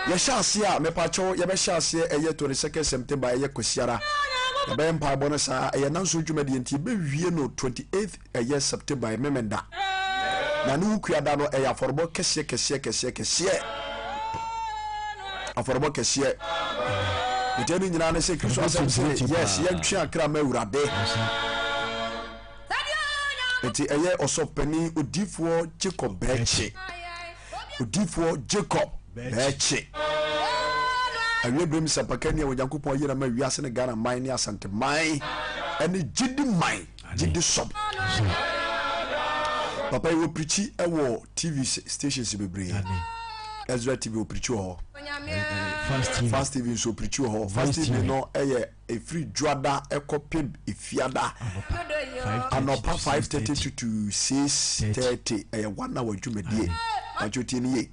Ye shase a me pacho ye be shase eye 22nd September eye kwasiara. Ye be mpa bono sa eye nanso dwumadie nti be wie no 28th eye September memenda. Na no kuada no eye aforbo kese. Aforbo kese. Biteni nyina na se Kristo asem se yes ye ntwe akra ma urade. Eti eye osopani odifo Jacob Beche. Odifo Jacob Beche. Awie bem sapakani a Onyankopɔn yira ma wiase ne Ghana man ne asante man ene gidi man gidi sop. Papa you preach ewo TV stations bebre. Ezra TV o preach ho. Fast TV so preach ho. Fast TV no eye a free juada ekopim ifiada. Anopa 5:30 to 6:30 eye 1 hour dwumedie. Ajoti ni ye.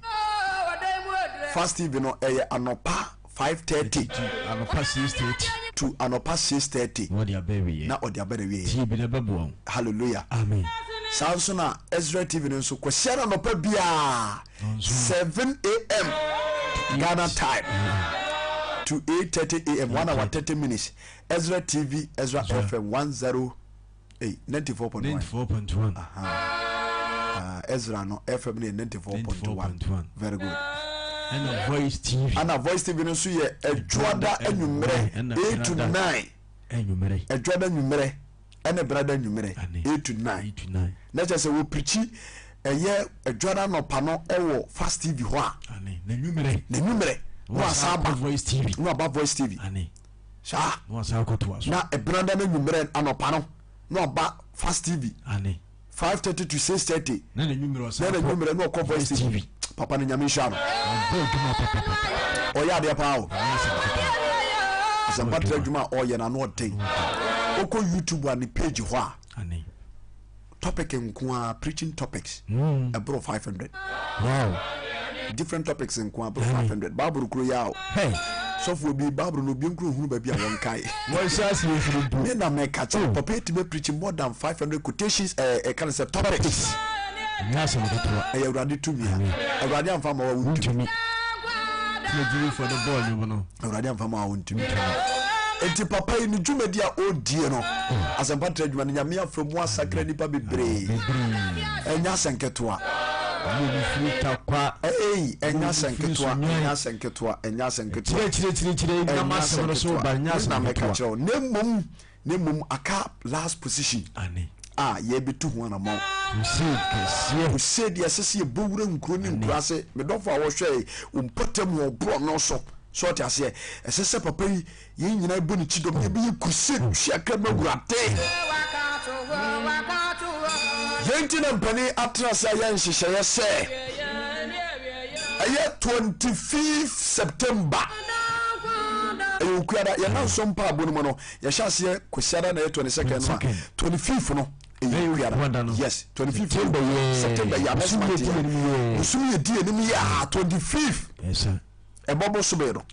Fast TV no eye anopa 5:30 Anopa 6:30 to anopa 6:30. What dia baby. Na odia bere we. TV na babu. Hallelujah. Amen. Sansona Ezra TV nso kwasiara no pa bia 7 a.m. Ghana time to 8:30 a.m. 1 hour 30 minutes. Ezra TV, Ezra FM 94.1. Ezra no FM 94.1. Very good. And a Voice TV. And a Voice TV nso ye edwoada enwumere 8 to 9. Enwumere. Edwoada enwumere. Ene brother enwumere 8 to 9. Na just we preach eye edwoada no pano ewo Fast TV ho a. Na enwumere. No asaba Voice TV. No about Voice TV. Sha. No asaba to aso. Na e brother na enwumere anopa no. No ba Fast TV. 5:30 to 6:30. Na enwumere no call Voice TV. Papa ni nyame sha no. Oya de pa o. Asambatra djuma oye na no ten. Oko YouTube and page ho a. Topic nko preaching topics. Abro 500. Wow. Different topics nko abro 500. Bible kuro ya o. Hey. So for be Bible no bi nkuro hunu ba bi a won kai. What says you for do? Me na me catch up. Papa it be preaching more than 500 quotations kind of topics. Yes, I'm going to. You ready to me? I ready am fama wa to me. You for the ball you know. I ready am fama wa to me. Enti papa ni dwumadi a odie no asempatra dwuma ni nyame afro mu asakra nipa bebre enya senketo a mu fruta kwa enya senketo chire na masem so ba nya senketo nemum aka last position ye betu ho na mo said yes see bowura nkuro ni nkuro ase me dofo a wo hwe umpotem ho bro no so so ti ase esese papa yi nyina ibu ni chidom ye bi crusade hwaka magurate yenti na mpani atrasa ya nhyehyeye se aye 25 September ayo kuada ya na so mpa abonu mo no ya hyase kwesiada na 22nd no 25 no yes 25 September ya next month usumi die ni ya 25 yes sir ebobo somero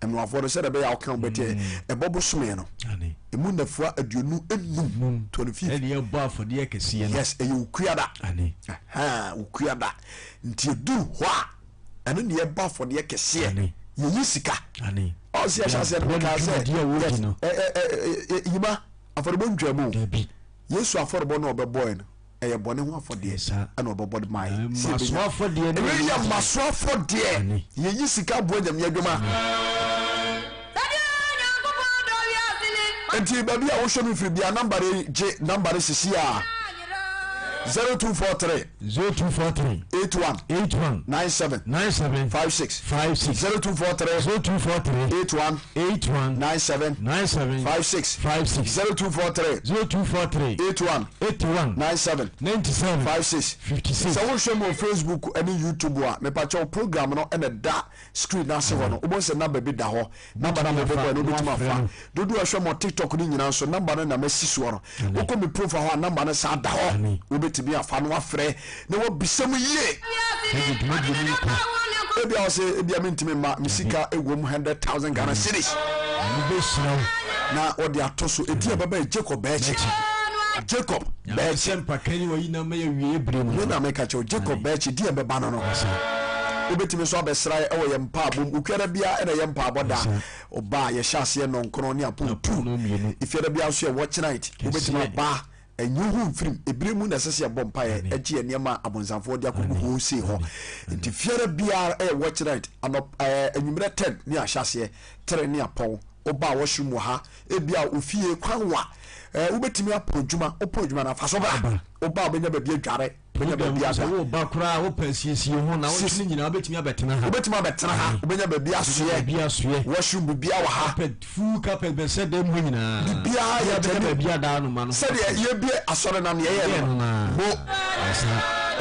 eno aforo se be ya okan bete ebobo somero emu nafua aduonu enum 25 ene ye bo afode ye kese ye yes e ukuada ukuada nti edu ho a eno ne ye bo afode ye kese ye yi sika o se ya shase no ka se yima aforo bo ntwamu Yesu afọrọbọ na obeboy no eye bone ho afọde ana obebo mai maso afọde e we ya maso afọde ye yi sika bo nyam ye dwuma enti baby a wo show me free bia number je number sisi a 0243 81 97 56 0243 81 97 56 0243 81 97 56 so we show mo Facebook and YouTube a me pa cho program no and da screen na se ho no obo se number bi da ho number na me be no bituma fa dodo a show mo TikTok ni nyina so number na mesi so no wo mi profile ho number na sa da ho wo betimi afa no afre na wo bisam yie ebi a say ebi a mentimi ma misika egwom 100,000 Ghana cedis na odi atoso edi e baba Jacob Bechi Jacob Bechi pakani wo yina ma ye ebre mu na make cho Jacob Bechi di e baba no obetimi so abesra e wo ye mpa abom ukwara bia e na ye mpa aboda oba ye hyase no nkono ne apo tu ifiara bia so ye watch night obetimi ba enyuhu mfirim ebremu na sese bompa ye egie niema abonsanfo dia kogu se ho nti fiara bia e watch night ano enyumre 10 ne ahyase 3 ne apon oba wo hwemu ha ebia ofie kwanwa ubetimi apodwuma opodwuma na faso ba oba obenya ba bia dware obenya ba bia so wo ba kura wo pensiesie ho na wo tini nyina obetimi abetena ha obenya ba bia soye wo hwemu bia wa ha fu kapel be se dem ho nyina bia ya ba bia da no ma no se de ye bia asore na ne ye no bo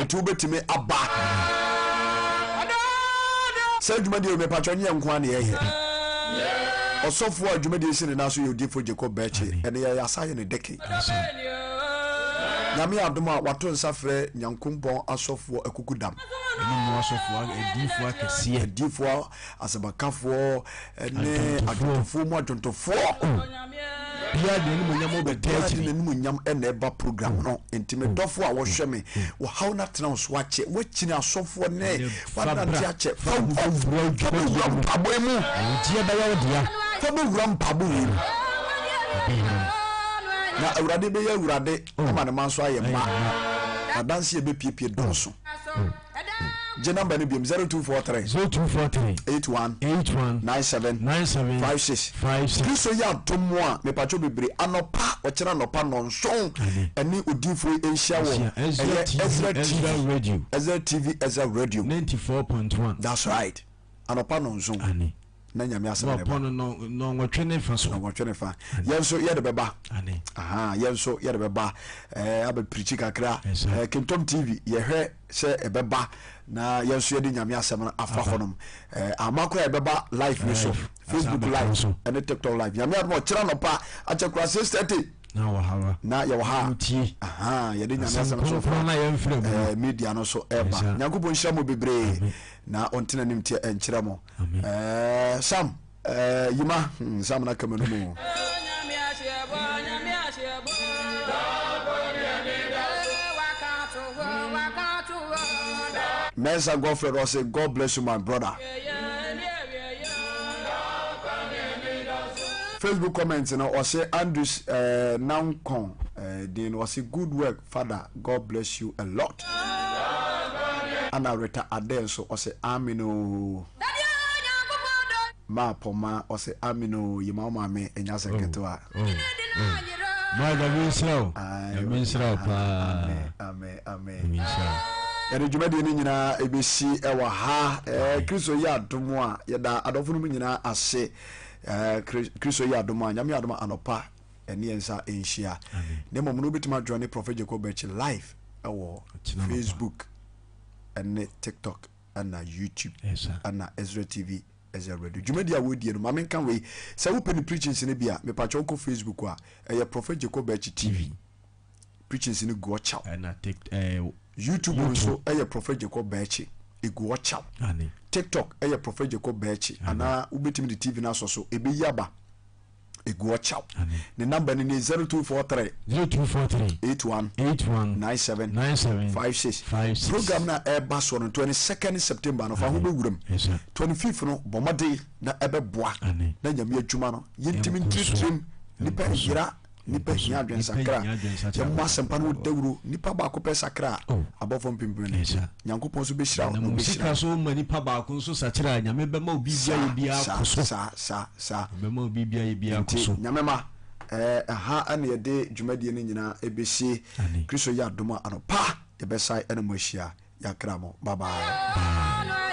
etu obetimi aba se dwuma de me patcho nye nko na ye osofo adwumadi esi ne naso yodifo Jacob Bechi ene ya asaye ne deke nyame adom a wato nsafre nyankompon asofo akukudam ene asofo edifo akese edifo asabakafo ene adwofo mu adwontofo bia de ni munyam obetati ne munyam ene eba program no intime dofo a wo hweme wo how na tena so ache wachini asofo ne wadante ache fa aboemu die ba ya dia fabu wuram pabu na awurade be ya awurade ma ne manso aye ma adanse be piepie donso je number ni biem 0243 81 97 56 Kristo ya tomo a me pacho bebre anopa o kira anopa nonson eni odifo enhia wo Ezra TV radio 94.1 that's right anopa nonson na nyame asema ne bono no nwotwe fa so nwotwe ne fa yenso ye de beba aha yenso ye de beba abe preach kakra Kentom TV ye hwe se ebeba na yenso ye de nyame asema afa honom amakwa ye beba live ne so Facebook live and TikTok live nyame admo kira no pa achekwa 6:30 na ya waha aha ye de nyame asema so na ye mfrem media no so eba nyankopon hira mo bebre na ontina nimtie enkyira mo sam yima sam na kamanu mo Mensa Godfrey was say God bless you my brother. Facebook comments you know or say Andrews Nankon then was say good work father, God bless you a lot. Ana reta ade so o se amino ma poma o se amino yima ma me enya seketo a ma da minsra pa amen yare jumadi ni nyina ebesi ewa ha Kristo ya adomo a yeda adofo no nyina ase Kristo ya adomo a nyame adomo anopa ene ensa enhia ne momo no betima join Prophet Jacob Bechi live ewo Facebook and TikTok and YouTube and Ezra TV Ezra radio jumadi a wodi no mamen kan we say wo peni preaching ne bia me pa chonko Facebook a e Prophet Jacob Bechi TV preaching ne go chow and YouTube so e Prophet Jacob Bechi e go chow TikTok e Prophet Jacob Bechi ana ubetimi the TV na so e be yaba egu chow the number ni 0243 81 97 56 program na eba so no 22nd September no fa ho bewuram 25th no bomade na ebe boa na nyame adwuma no yentimi ntrim nipa hira nipa hia adwen sakra ya mo asempa no dawuro nipa ba ko pe sakra abofo mpimpim ne nyankopon so be hira no be hira so ma nipa ba ko so sakra nyame be ma obi bia ye bia ko so sa be ma obi bia ye bia ko so nyame ma aha ane yɛde dwumadie no nyinaa ɛbɛsie kristo yɛ adom a anɔpa yɛbɛsae ɛne mo ahyia yɛakra mo bye bye